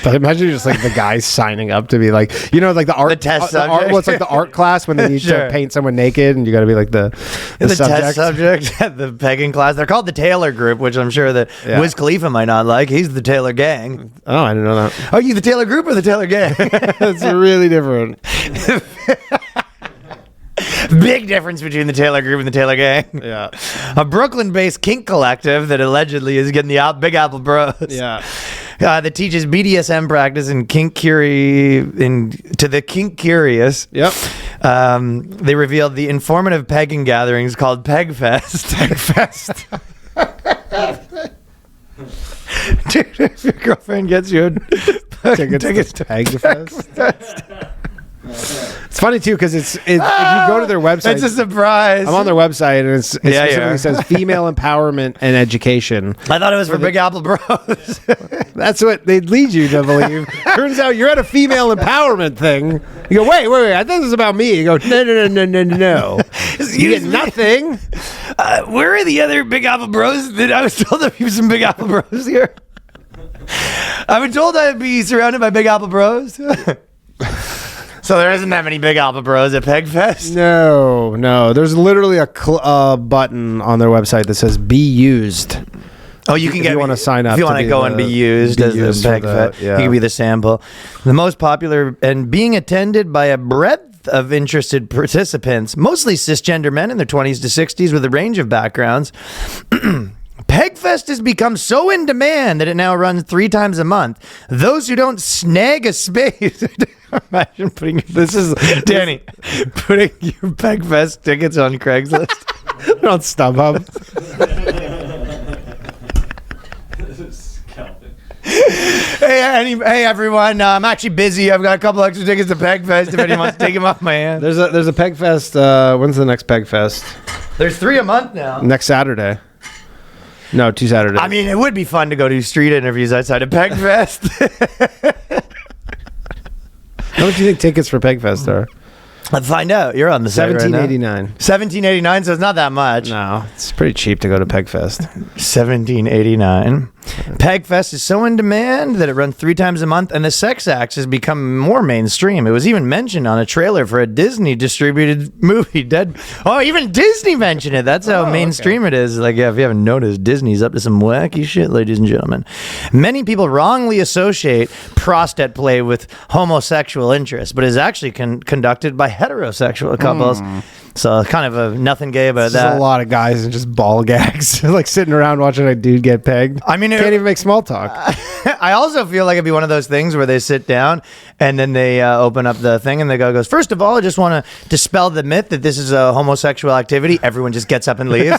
But imagine just like the guy signing up to be like, you know, like the art, The test art, subject. well, it's like the art class when they need Sure. to paint someone naked, and you got to be like the The subject. test subject at the pegging class. They're called the Taylor Group, which I'm sure that Yeah. Wiz Khalifa might not like. He's the Taylor Gang. Oh, I didn't know that. Oh, you the Taylor Group or the Taylor Gang? It's really different. Big difference between the Taylor Group and the Taylor Gang. Yeah, A Brooklyn-based kink collective that allegedly is getting the Big Apple Bros. yeah. That teaches BDSM practice and to the kink curious. Yep. They revealed the informative pegging gatherings called Pegfest. Dude, if your girlfriend gets you Tickets to Pegfest. It's funny too because it's if you go to their website. it's a surprise. I'm on their website and it Yeah, specifically yeah. says female empowerment and education. I thought it was for Big Apple Bros. That's what they'd lead you to believe. Turns out you're at a female empowerment thing. You go, wait, I thought this was about me. You go, no. You get nothing. Where are the other Big Apple Bros? I was told there'd be some Big Apple Bros here. I've been told I'd be surrounded by Big Apple Bros. So there isn't that many Big Apple Bros at Pegfest? No. There's literally a button on their website that says "Be used." Oh, you can If get. you wanna sign up If you to want to be go the- and be used be as used the for Pegfest, the- yeah. you can be the sample. The most popular and being attended by a breadth of interested participants, mostly cisgender men in their 20s to 60s with a range of backgrounds. Pegfest has become so in demand that it now runs 3 times a month. Those who don't snag a space. Imagine putting Danny putting your Pegfest tickets on Craigslist. They're on StubHub. Hey everyone! I'm actually busy. I've got a couple extra tickets to Pegfest. If anyone wants to take them off my hand, There's a Pegfest. When's the next Pegfest? there's 3 a month now. Next Saturday. No, 2 Saturdays. I mean, it would be fun to go do street interviews outside of Pegfest. how much do you think tickets for Pegfest are? Let's find out. You're on the site right now. $17.89. $17.89, so it's not that much. No, it's pretty cheap to go to Pegfest. $17.89. Pegfest is so in demand that it runs 3 times a month, and the sex acts has become more mainstream. It was even mentioned on a trailer for a Disney distributed movie. Even Disney mentioned it. That's how mainstream it is. Like, yeah, if you haven't noticed, Disney's up to some wacky shit, ladies and gentlemen. Many people wrongly associate prostate play with homosexual interest, but is actually conducted by heterosexual couples. So kind of a nothing gay about There's that. a lot of guys and just ball gags, like sitting around watching a dude get pegged. I mean, can't even make small talk. I also feel like it'd be one of those things where they sit down and then they open up the thing and the guy goes, first of all, I just want to dispel the myth that this is a homosexual activity. Everyone just gets up and leaves.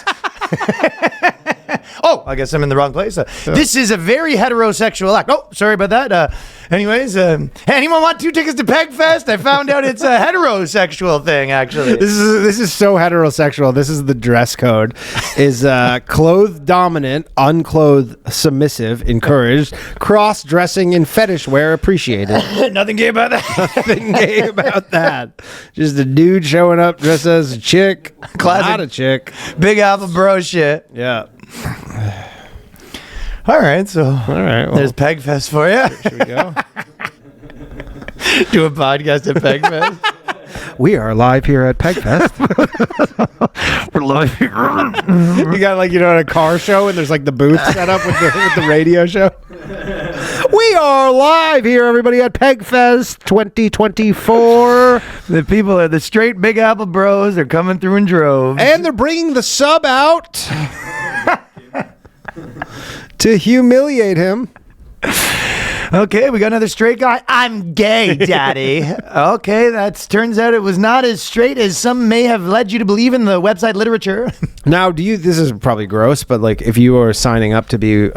Oh, I guess I'm in the wrong place. This is a very heterosexual act. Oh, sorry about that. Anyways, anyone want 2 tickets to Pegfest? I found out it's a heterosexual thing, actually. This is so heterosexual. This is the dress code. Is clothed dominant, unclothed submissive encouraged, cross-dressing and fetish wear appreciated. Nothing gay about that. Nothing gay about that. Just a dude showing up dressed as a chick. Classic. Not a chick. Big Alpha Bro shit. Yeah. All right, so well, there's Pegfest for you. Should we go? Do a podcast at Pegfest. We are live here at Pegfest. We're live here. You got like, at a car show and there's like the booth set up with the radio show. We are live here, everybody, at Pegfest 2024. The straight Big Apple Bros are coming through in droves. And they're bringing the sub out to humiliate him. Okay, we got another straight guy. I'm gay, daddy. Okay, turns out it was not as straight as some may have led you to believe in the website literature. Now, this is probably gross, but like if you are signing up to be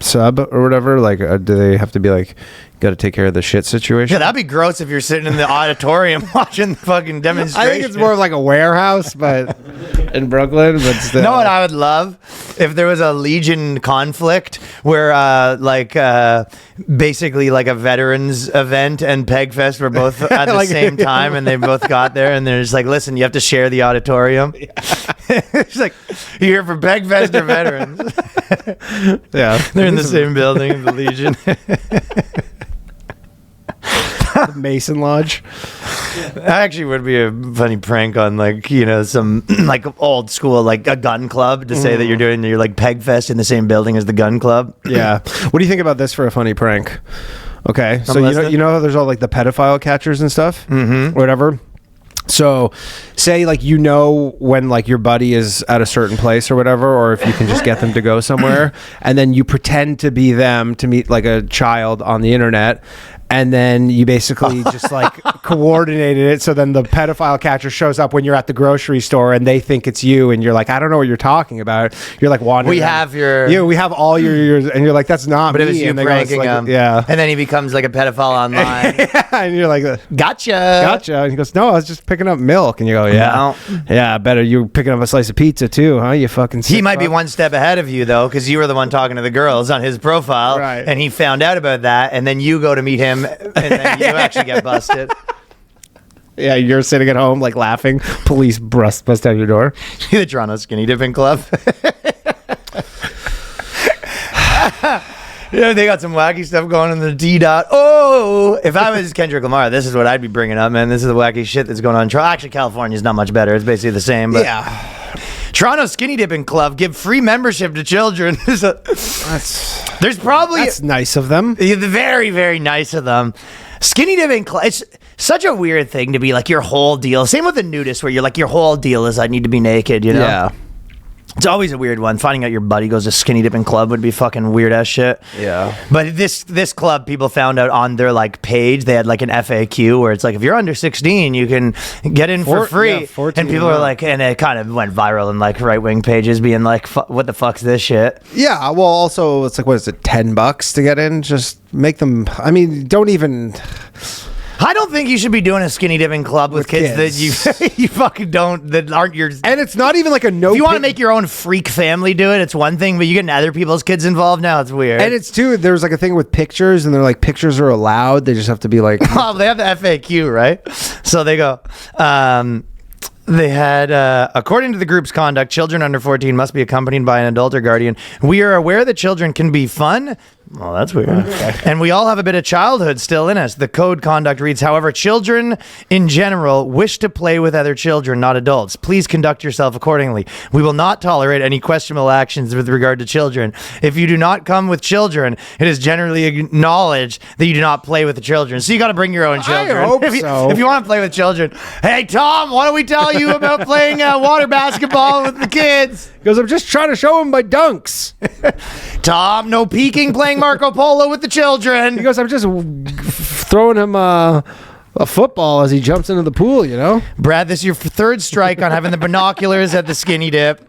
sub or whatever, like do they have to be like, got to take care of the shit situation? Yeah, that'd be gross if you're sitting in the auditorium watching the fucking demonstration. I think it's more of like a warehouse, but in Brooklyn. But still. You know what I would love? If there was a Legion conflict where, basically like a veterans event and Pegfest were both at the same time and they both got there and they're just like, listen, you have to share the auditorium. Yeah. It's like, you here for Pegfest or veterans? Yeah. They're in the same building, the Legion. The Mason Lodge. That actually would be a funny prank on some like old school, like a gun club to say that you're doing your like Pegfest in the same building as the gun club. Yeah. What do you think about this for a funny prank? Okay. So listening. you know how there's all like the pedophile catchers and stuff? Mm-hmm. Or whatever. So say like when like your buddy is at a certain place or whatever, or if you can just get them to go somewhere and then you pretend to be them to meet like a child on the internet. And then you basically just like coordinated it. So then the pedophile catcher shows up when you're at the grocery store and they think it's you. And you're like, I don't know what you're talking about. You're like wandering. We have we have all your, and you're like, that's not but me. it was you and they go, it's pranking him. Yeah. And then he becomes like a pedophile online. Yeah, and you're like, Gotcha. And he goes, no, I was just picking up milk. And you go, yeah. No. Yeah, better. You're picking up a slice of pizza too, huh? You fucking He sick might be fuck. one step ahead of you though, because you were the one talking to the girls on his profile. Right. And he found out about that. And then you go to meet him and then you actually get busted. Yeah, you're sitting at home like laughing. Police bust down your door. The Toronto Skinny Dipping Club. Yeah, they got some wacky stuff going on the D dot. Oh, if I was Kendrick Lamar, this is what I'd be bringing up, man. This is the wacky shit that's going on. Actually, California's not much better. It's basically the same. But Yeah. Toronto Skinny Dipping Club give free membership to children. There's probably That's nice of them. very, very nice of them. Skinny Dipping Club. It's such a weird thing to be like your whole deal. Same with the nudist, where you're like your whole deal is I need to be naked. You know. Yeah. It's always a weird one. Finding out your buddy goes to Skinny Dipping Club would be fucking weird ass shit. Yeah. But this club, people found out on their like page, they had like an FAQ where it's like, if you're under 16, you can get in for free. 14, and people are like, and it kind of went viral in like right wing pages being like, what the fuck's this shit? Yeah. Well, also it's like, what is it? $10 to get in? Just make them. I mean, don't even. I don't think you should be doing a Skinny Dipping Club with kids that you fucking don't, that aren't yours. And it's not even like a no. If you want to make your own freak family do it, it's one thing, but you getting other people's kids involved now, it's weird. And it's too. There's like a thing with pictures, and they're like pictures are allowed. They just have to be like. Oh, they have the FAQ, right? So they go. They had, according to the group's conduct, children under 14 must be accompanied by an adult or guardian. We are aware that children can be fun, Well, that's weird. And we all have a bit of childhood still in us. The code conduct reads, however, children in general wish to play with other children, not adults. Please conduct yourself accordingly. We will not tolerate any questionable actions with regard to children. If you do not come with children, it is generally acknowledged that you do not play with the children. So you got to bring your own children. I hope if you, so. If you want to play with children. Hey, Tom, why don't we tell you about playing water basketball with the kids? Because I'm just trying to show him my dunks. Tom, no peeking playing Marco Polo with the children. Because I'm just throwing him a football as he jumps into the pool, you know? Brad, this is your third strike on having the binoculars at the skinny dip.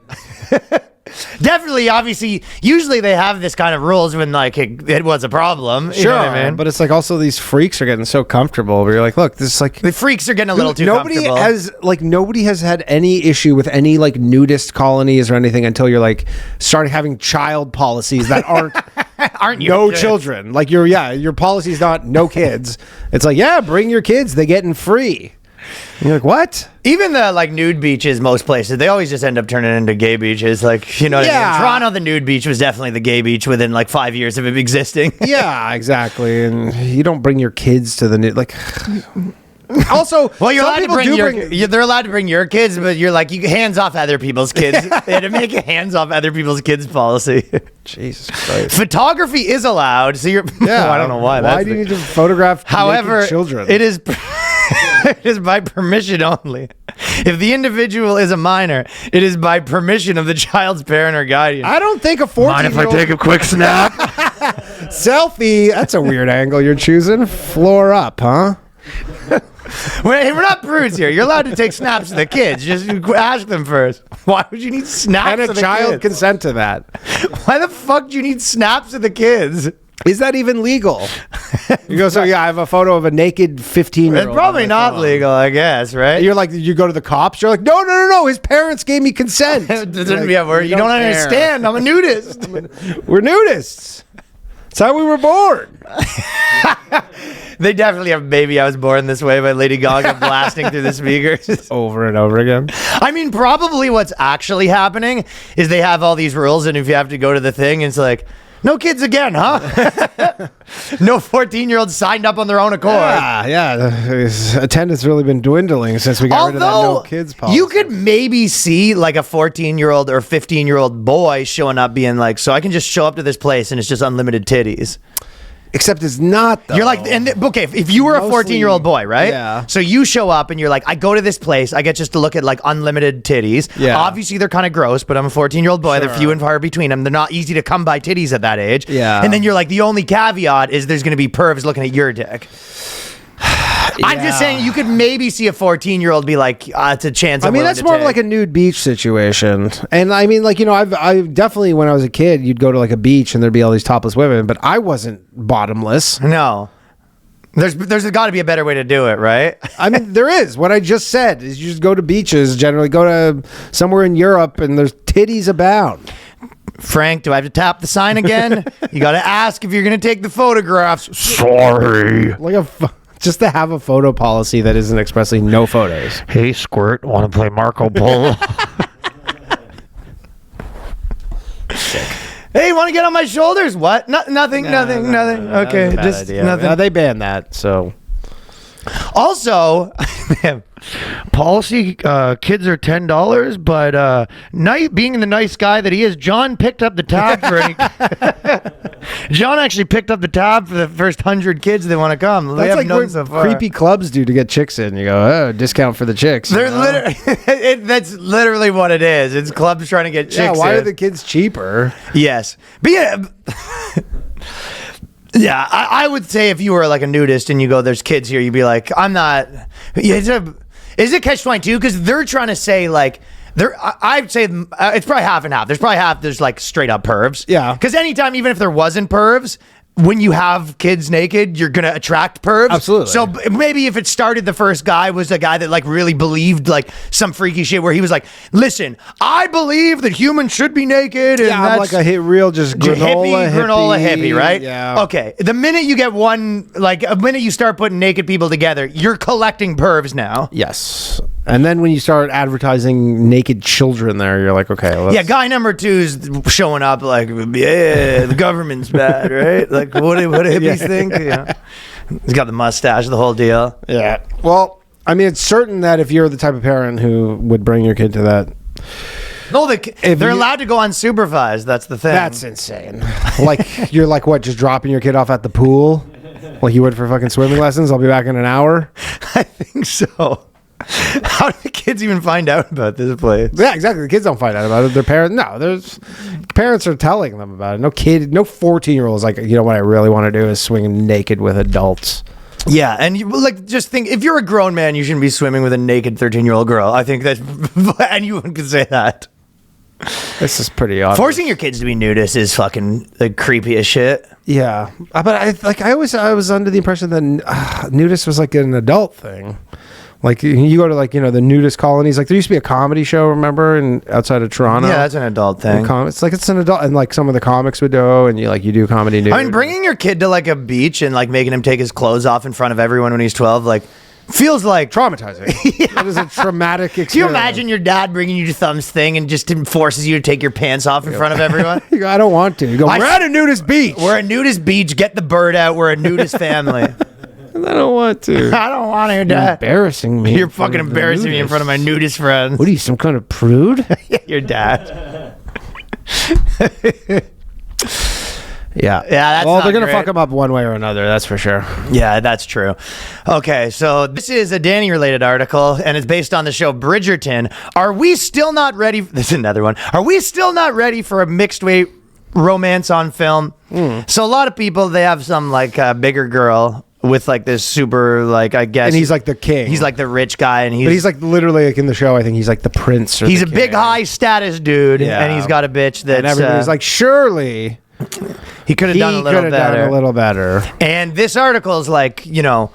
Definitely, obviously, usually they have this kind of rules when like it was a problem. You know what I mean? But it's like also these freaks are getting so comfortable where you're like, look, this is like The freaks are getting a little too comfortable. Nobody has had any issue with any like nudist colonies or anything until you're like starting having child policies that aren't no children. Like your policy is not no kids. It's like, yeah, bring your kids, they getting free. And you're like, what? Even the like nude beaches, most places, they always just end up turning into gay beaches. Like, you know what I mean? Toronto, the nude beach was definitely the gay beach within like 5 years of it existing. Yeah, exactly. And you don't bring your kids to the nude, like. Also, well, you're allowed to bring they're allowed to bring your kids, but you're like, you hands off other people's kids. They had to make a hands off other people's kids policy. Jesus Christ. Photography is allowed, so you're. I don't know why. Why do you need to photograph naked children? It is. It is by permission only. If the individual is a minor, it is by permission of the child's parent or guardian. I don't think a 14-year-old... Mind if I take a quick snap? Selfie. That's a weird angle you're choosing. Floor up, huh? We're not prudes here. You're allowed to take snaps of the kids. Just ask them first. Why would you need snaps And of a the child kids? consent to that. Why the fuck do you need snaps of the kids? Is that even legal? You go, so yeah, I have a photo of a naked 15-year-old. It's probably not legal, I guess, right? You're like, you go to the cops, you're like, no, his parents gave me consent. You don't understand. I'm a nudist. We're nudists. That's how we were born. They definitely have Baby I Was Born This Way by Lady Gaga blasting through the speakers. Over and over again. I mean, probably what's actually happening is they have all these rules, and if you have to go to the thing, it's like, no kids again, huh? No 14-year-olds signed up on their own accord. Yeah. His attendance really been dwindling since we got rid of that no kids policy. You could maybe see like a 14-year-old or 15-year-old boy showing up being like, so I can just show up to this place and it's just unlimited titties. Except it's not, though. You're like, okay, if you were a 14-year-old boy, right? Yeah. So you show up and you're like, I go to this place, I get just to look at like unlimited titties. Yeah. Obviously, they're kind of gross, but I'm a 14-year-old boy. They're few and far between them. They're not easy to come by titties at that age. Yeah. And then you're like, the only caveat is there's going to be pervs looking at your dick. I'm just saying you could maybe see a 14-year-old be like, it's a chance. I mean, that's more of like a nude beach situation. And I mean, like, you know, I definitely, when I was a kid, you'd go to like a beach and there'd be all these topless women, but I wasn't bottomless. No. There's got to be a better way to do it, right? I mean, there is. What I just said is you just go to beaches, generally go to somewhere in Europe and there's titties abound. Frank, do I have to tap the sign again? You got to ask if you're going to take the photographs. Sorry. Like just to have a photo policy that isn't expressly no photos. Hey, Squirt, want to play Marco Polo? Hey, want to get on my shoulders? What? Nothing. Okay, just nothing. No, they banned that, so. Also, policy, kids are $10, but being the nice guy that he is, John picked up the tab for any. John actually picked up the tab for the first 100 kids that want to come. That's like what creepy clubs do to get chicks in. You go, oh, discount for the chicks. That's literally what it is. It's clubs trying to get chicks in. Yeah, why are the kids cheaper? Yes. But yeah, I would say if you were like a nudist and you go, there's kids here, you'd be like, I'm not. Is it catch-22? Because they're trying to say like, I'd say it's probably half and half. There's probably half. There's like straight up pervs. Yeah. Because anytime, even if there wasn't pervs, when you have kids naked, you're gonna attract pervs. Absolutely. So maybe if it started, the first guy was a guy that like really believed like some freaky shit where he was like, listen, I believe that humans should be naked. And yeah, I'm like a real just granola hippie, right? Yeah. Okay. The minute you get a minute you start putting naked people together, you're collecting pervs now. Yes. And then when you start advertising naked children there, you're like, okay. Well, Yeah, guy number 2's showing up like, yeah, the government's bad, right? Like, what do hippies think? Yeah. He's got the mustache, the whole deal. Yeah. Well, I mean, it's certain that if you're the type of parent who would bring your kid to that. No, they're allowed to go unsupervised. That's the thing. That's insane. Like, you're like, what, just dropping your kid off at the pool? Like you would for fucking swimming lessons? I'll be back in an hour? I think so. How do the kids even find out about this place? Yeah, exactly. The kids don't find out about it. Their parents, no, there's parents are telling them about it. No 14-year-old is like, you know what I really want to do is swing naked with adults. Yeah, and you like just think if you're a grown man, you shouldn't be swimming with a naked 13-year-old girl. I think that anyone could say that. This is pretty obvious. Forcing your kids to be nudists is fucking the creepiest shit. Yeah, but I was under the impression that nudist was like an adult thing. Like you go to like, you know, the nudist colonies. Like there used to be a comedy show, remember, outside of Toronto. Yeah, that's an adult thing. It's like it's an adult, and like some of the comics would go, and you do comedy nude. I mean, bringing your kid to like a beach and like making him take his clothes off in front of everyone when he's 12, like feels like traumatizing. It is a traumatic experience. Can you imagine your dad bringing you to Thumb's thing and just forces you to take your pants off in front of everyone? You go, I don't want to. You go, we're at a nudist beach. We're a nudist beach. Get the bird out. We're a nudist family. I don't want to. I don't want to, Dad. You're embarrassing me. You're fucking embarrassing me in front of my nudist friends. What are you, some kind of prude? Yeah, your dad. Yeah. That's well, not they're going to great. fuck him up one way or another. That's for sure. Yeah, that's true. Okay, so this is a Danny-related article, and it's based on the show Bridgerton. Are we still not ready? This is another one. Are we still not ready for a mixed-weight romance on film? So a lot of people, they have some, like, bigger girl with, like, this super, like, I guess... And he's like the king. He's like the rich guy, and But he's like literally like in the show, I think he's like the prince or he's the a big, king. high-status dude, Yeah. and he's got a bitch that's... And everybody's like, surely... he could have done a little better. Done a little better. And this article is like, you know,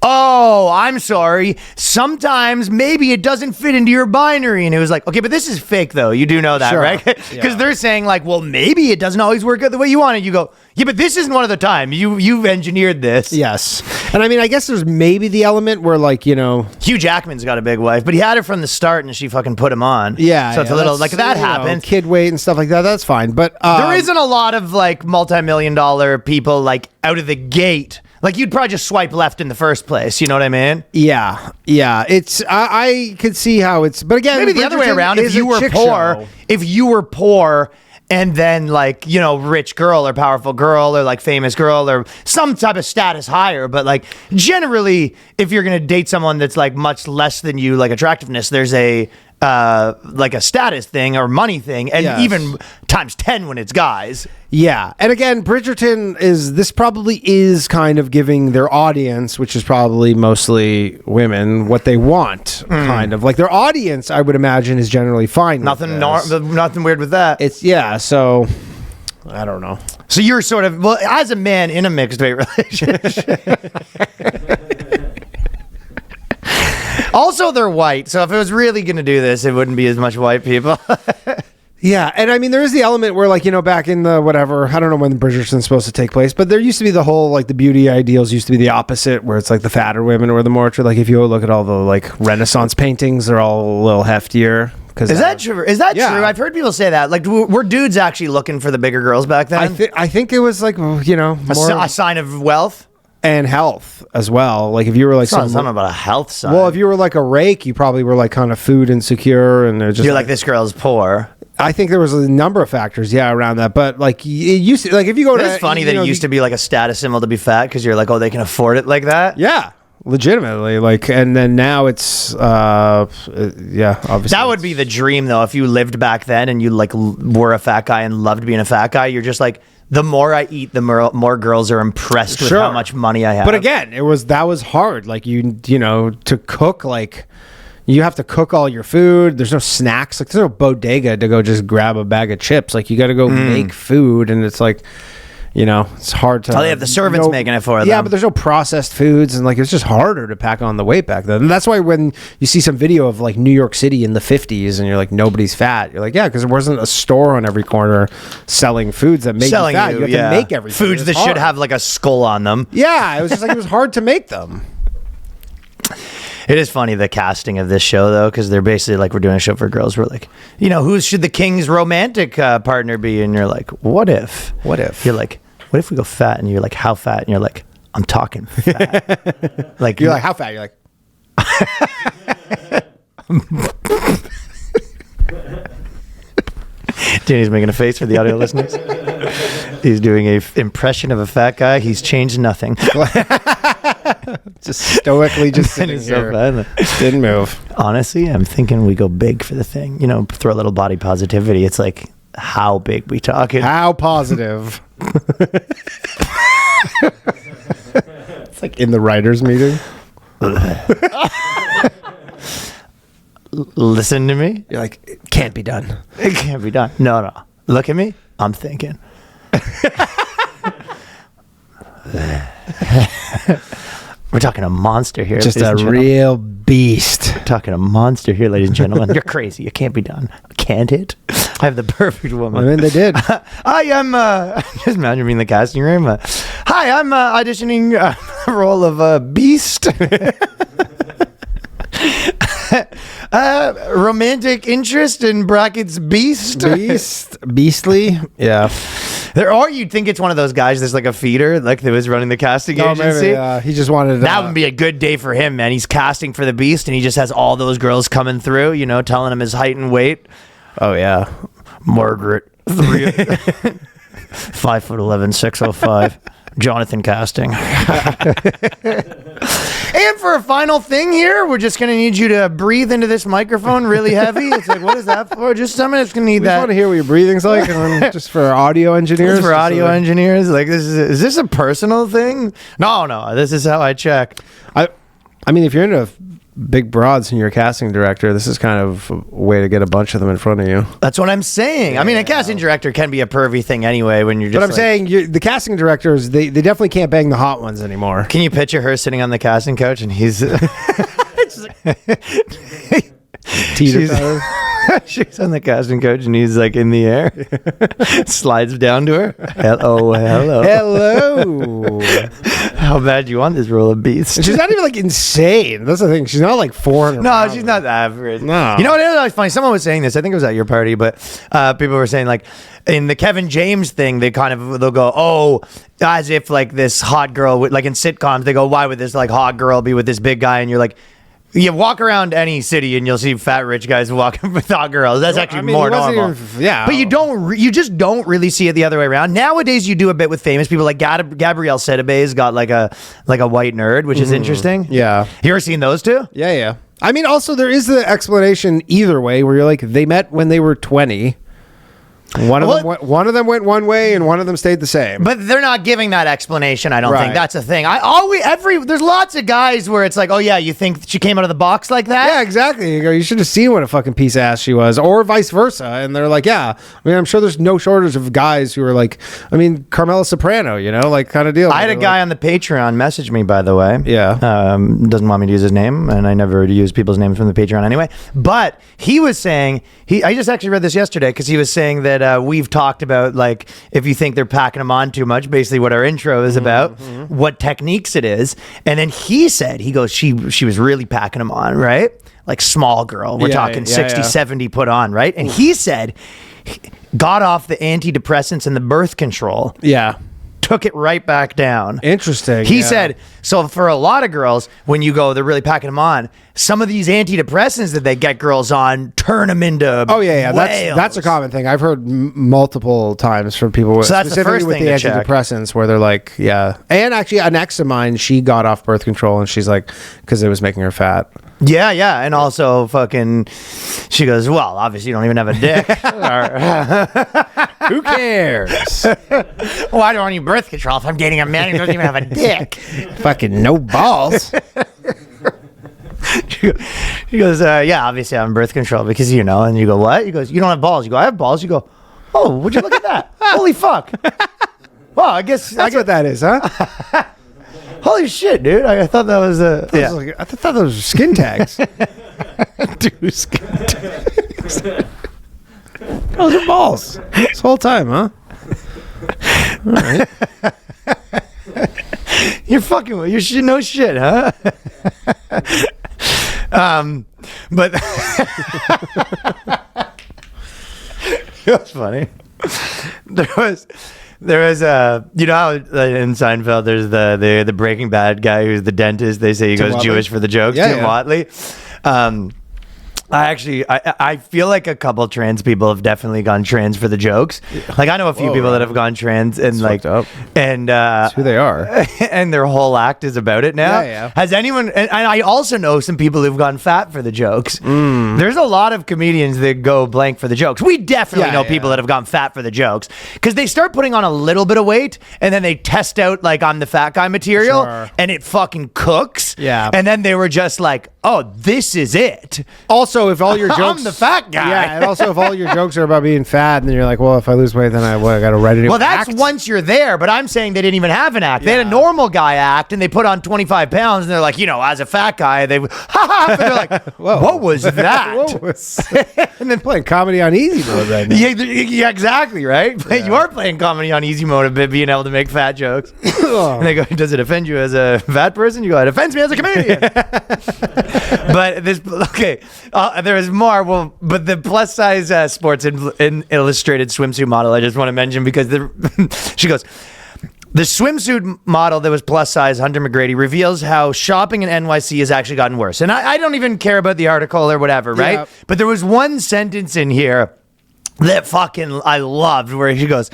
oh, I'm sorry. Sometimes maybe it doesn't fit into your binary. And it was like, okay, but this is fake, though. You do know that, Sure. right? Because Yeah. they're saying like, well, maybe it doesn't always work out the way you want it. You go, yeah, but this isn't one of the time. You've engineered this. Yes. And I mean, I guess there's maybe the element where like, you know... Hugh Jackman's got a big wife, but he had her from the start and she fucking put him on. Yeah. So it's a little, that's, like that you know, happens. kid weight and stuff like that. That's fine. But... There isn't a lot of like multi-million-dollar people like out of the gate. Like you'd probably just swipe left in the first place. You know what I mean? Yeah. It's... I could see how it's... But again... Maybe the other way Bridgerton around. is a If you were poor and then like, you know, rich girl or powerful girl or like famous girl or some type of status higher. But like generally, if you're going to date someone that's like much less than you, like attractiveness, there's a like a status thing or money thing. And Yes. even times 10 when it's guys. Yeah. And again, Bridgerton this probably is kind of giving their audience, which is probably mostly women, what they want, kind of. Like their audience, I would imagine, is generally fine with Nothing weird with that. It's, yeah, so... I don't know. So you're sort of, well, as a man in a mixed date relationship. Also, they're white, so if it was really going to do this, it wouldn't be as much white people. Yeah, and I mean, there is the element where, like, you know, back in the whatever, I don't know when Bridgerton's supposed to take place, but there used to be the whole, like, the beauty ideals used to be the opposite, where it's like the fatter women or the more, like, if you look at all the, like, Renaissance paintings, they're all a little heftier. Is that true? Is that Yeah. true? I've heard people say that. Like, were dudes actually looking for the bigger girls back then? I think it was, like, you know, more... A sign of wealth? And health as well. Like, if you were, like... It's not something about a health sign. Well, if you were, like, a rake, you probably were, like, kind of food insecure, and they're just... You're like, this girl's poor. I think there was a number of factors, yeah, around that. But like, it used to, like, if you go to, It's funny that it used to be like a status symbol to be fat because you're like, oh, they can afford it like that. yeah, legitimately, like, and then now it's, yeah, obviously That would be the dream, though, if you lived back then and you like were a fat guy and loved being a fat guy. You're just like, the more I eat, the more girls are impressed with Sure. how much money I have. But again, that was hard. Like you know, to cook, like, you have to cook all your food. There's no snacks. Like, there's no bodega to go just grab a bag of chips. Like, you got to go make food, and it's like, you know, it's hard to. Oh, they have the servants making it for them. Yeah, but there's no processed foods, and like, it's just harder to pack on the weight back then. And that's why when you see some video of like New York City in the 50s, and you're like, nobody's fat. You're like, yeah, because there wasn't a store on every corner selling foods that made you fat. You have to make everything. Foods It's that should hard. have like a skull on them. Yeah, it was just like, it was hard to make them. It is funny, the casting of this show, though, because they're basically like, we're doing a show for girls. We're like, you know, who should the king's romantic partner be? And you're like, what if? What if? You're like, what if we go fat? And you're like, how fat? And you're like, I'm talking fat. Like, You're like, how fat? You're like, Danny's making a face for the audio listeners. He's doing a impression of a fat guy. He's changed nothing. just stoically just sitting It's so here. fun. Didn't move. Honestly, I'm thinking we go big for the thing. You know, throw a little body positivity. It's like, how big we talking? How positive. It's like in the writers' meeting. Listen to me. You're like, it can't be done. It can't be done. No. Look at me. I'm thinking. We're talking a monster here. Just ladies a and gentlemen. real beast. We're talking a monster here, ladies and gentlemen. You're crazy. It can't be done. Can't it? I have the perfect woman. I mean, they did. Hi, I'm just imagine being in the casting room. Hi, I'm auditioning the role of Beast. Romantic interest in brackets Beast. Beastly. Yeah. Or you'd think it's one of those guys that's like a feeder, like that was running the casting agency. Maybe, he just wanted That would be a good day for him, man. He's casting for the Beast, and he just has all those girls coming through, you know, telling him his height and weight. Oh yeah, Margaret, 5'11", 605. Jonathan casting. And for a final thing here, we're just going to need you to breathe into this microphone really heavy. It's like, what is that for? Just a minute, it's going to need we just that. want to hear what your breathing's like, and then just for audio engineers. This is for audio engineers. Like, is this a personal thing? No. This is how I check. I mean, if you're into big broads and you're a casting director, this is kind of a way to get a bunch of them in front of you. That's what I'm saying. I mean, a casting director can be a pervy thing anyway when you're just But I'm saying the casting directors, they definitely can't bang the hot ones anymore. Can you picture her sitting on the casting couch and he's... She's on the casting couch and he's like in the air. Slides down to her. Hello. How bad do you want this role of Beast? And she's not even like insane. That's the thing. She's not like 400. No, she's not average. No. You know what? It was funny. Someone was saying this. I think it was at your party, but people were saying like in the Kevin James thing, they'll go, oh, as if like this hot girl would, like in sitcoms, they go, why would this like hot girl be with this big guy? And you're like, you walk around any city and you'll see fat rich guys walking with hot girls. That's actually more normal. Yeah, but you just don't really see it the other way around. Nowadays, you do a bit with famous people. Like Gabrielle Sidibe's got like a white nerd, which is interesting. Yeah, you ever seen those two? Yeah. I mean, also there is the explanation either way, where you're like, they met when they were 20. One of them went one way and one of them stayed the same. But they're not giving that explanation, I don't think. That's the thing. There's lots of guys where it's like, oh yeah, you think she came out of the box like that? Yeah, exactly. You go, you should have seen what a fucking piece of ass she was, or vice versa. And they're like, yeah. I mean, I'm sure there's no shortage of guys who are like, I mean, Carmela Soprano, you know, like kind of deal. I had a guy on the Patreon message me, by the way. Yeah. Doesn't want me to use his name, and I never use people's names from the Patreon anyway. But he was saying, I just actually read this yesterday, because he was saying that we've talked about, like, if you think they're packing them on too much, basically what our intro is about, what techniques it is. And then he said, he goes, she was really packing them on, right? Like small girl. We're talking 60, 70 put on, right? And he said, got off the antidepressants and the birth control. Yeah. Took it right back down. Interesting. He said, so for a lot of girls, when you go, they're really packing them on. Some of these antidepressants that they get girls on turn them into whales. That's a common thing. I've heard multiple times from people with, so that's specifically the first with thing the to antidepressants check. Where they're like, yeah. And actually, an ex of mine, she got off birth control, and she's like, because it was making her fat. Yeah. And also fucking, she goes, well, obviously you don't even have a dick. Who cares? Why do I need birth control if I'm dating a man who doesn't even have a dick? Fucking no balls. He goes, yeah, obviously I'm on birth control because, you know, and you go, what? He goes, you don't have balls. You go, I have balls. You go, oh, would you look at that? Holy fuck. Well, I guess That's what that is, huh? Holy shit, dude. I thought that was a... I thought those were skin tags. Dude, skin tags. Those are balls. This whole time, huh? All right. You're fucking with... You should know shit, huh? But it was funny. There was you know how in Seinfeld there's the Breaking Bad guy who's the dentist. They say he goes Watley? Jewish for the jokes. Yeah, Tim yeah. Watley. I feel like a couple trans people have definitely gone trans for the jokes. Like I know a few people that have gone trans and like fucked up. and That's who they are. and their whole act is about it now. Yeah. Has anyone? And I also know some people who've gone fat for the jokes. There's a lot of comedians that go blank for the jokes. We definitely know people that have gone fat for the jokes because they start putting on a little bit of weight and then they test out like I'm the fat guy material and it fucking cooks. Yeah. And then they were just like, oh, this is it. Also, if all your jokes, I'm the fat guy. Yeah, and also if all your jokes are about being fat, and then you're like, well, if I lose weight, then I got to write it. Well, that's once you're there, but I'm saying they didn't even have an act. They had a normal guy act, and they put on 25 pounds, and they're like, you know, as a fat guy, they, and they're like, what was that? And then playing comedy on easy mode right now. Yeah, exactly, right? You are playing comedy on easy mode a bit, being able to make fat jokes. And they go, does it offend you as a fat person? You go, it offends me as a comedian. But there is more. Well, but the plus size sports in illustrated swimsuit model, I just want to mention because she goes, the swimsuit model that was plus size, Hunter McGrady, reveals how shopping in NYC has actually gotten worse. And I don't even care about the article or whatever, right? Yeah. But there was one sentence in here that fucking I loved where she goes,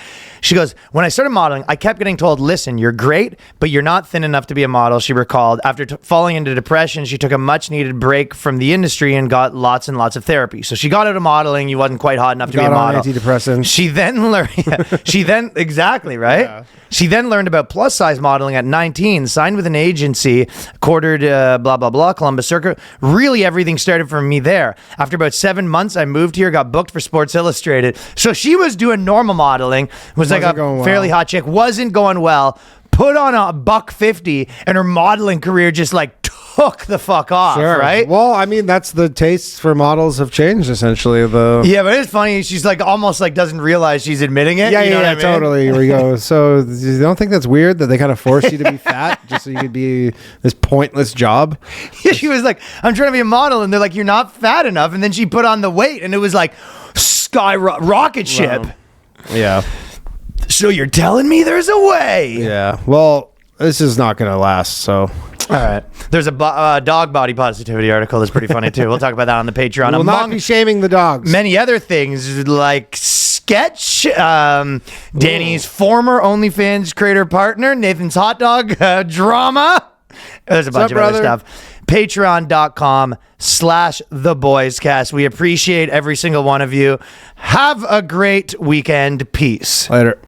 when I started modeling, I kept getting told, listen, you're great, but you're not thin enough to be a model, she recalled. After falling into depression, she took a much needed break from the industry and got lots and lots of therapy. So she got out of modeling. You wasn't quite hot enough to be a model. Antidepressants. She then learned, exactly, right? Yeah. She then learned about plus size modeling at 19, signed with an agency, quartered blah, blah, blah, Columbus Circuit. Really, everything started for me there. After about 7 months, I moved here, got booked for Sports Illustrated. So she was doing normal modeling, was like a fairly hot chick, wasn't going well, put on a $150, and her modeling career just like took the fuck off, right? Well, I mean, that's the tastes for models have changed essentially. Yeah, but it's funny. She's like almost like doesn't realize she's admitting it. Yeah, you know what I mean? Totally. Here we go. So you don't think that's weird that they kind of force you to be fat just so you could be this pointless job? Yeah, she was like, I'm trying to be a model, and they're like, you're not fat enough, and then she put on the weight, and it was like rocket ship. Wow. Yeah. So you're telling me there's a way? Yeah. Well, this is not going to last. So. All right. There's a dog body positivity article that's pretty funny too. We'll talk about that on the Patreon. We'll not be shaming the dogs. Many other things like Sketch, Danny's former OnlyFans creator partner, Nathan's hot dog drama. There's a bunch of other stuff. Patreon.com/theboyscast. We appreciate every single one of you. Have a great weekend. Peace. Later.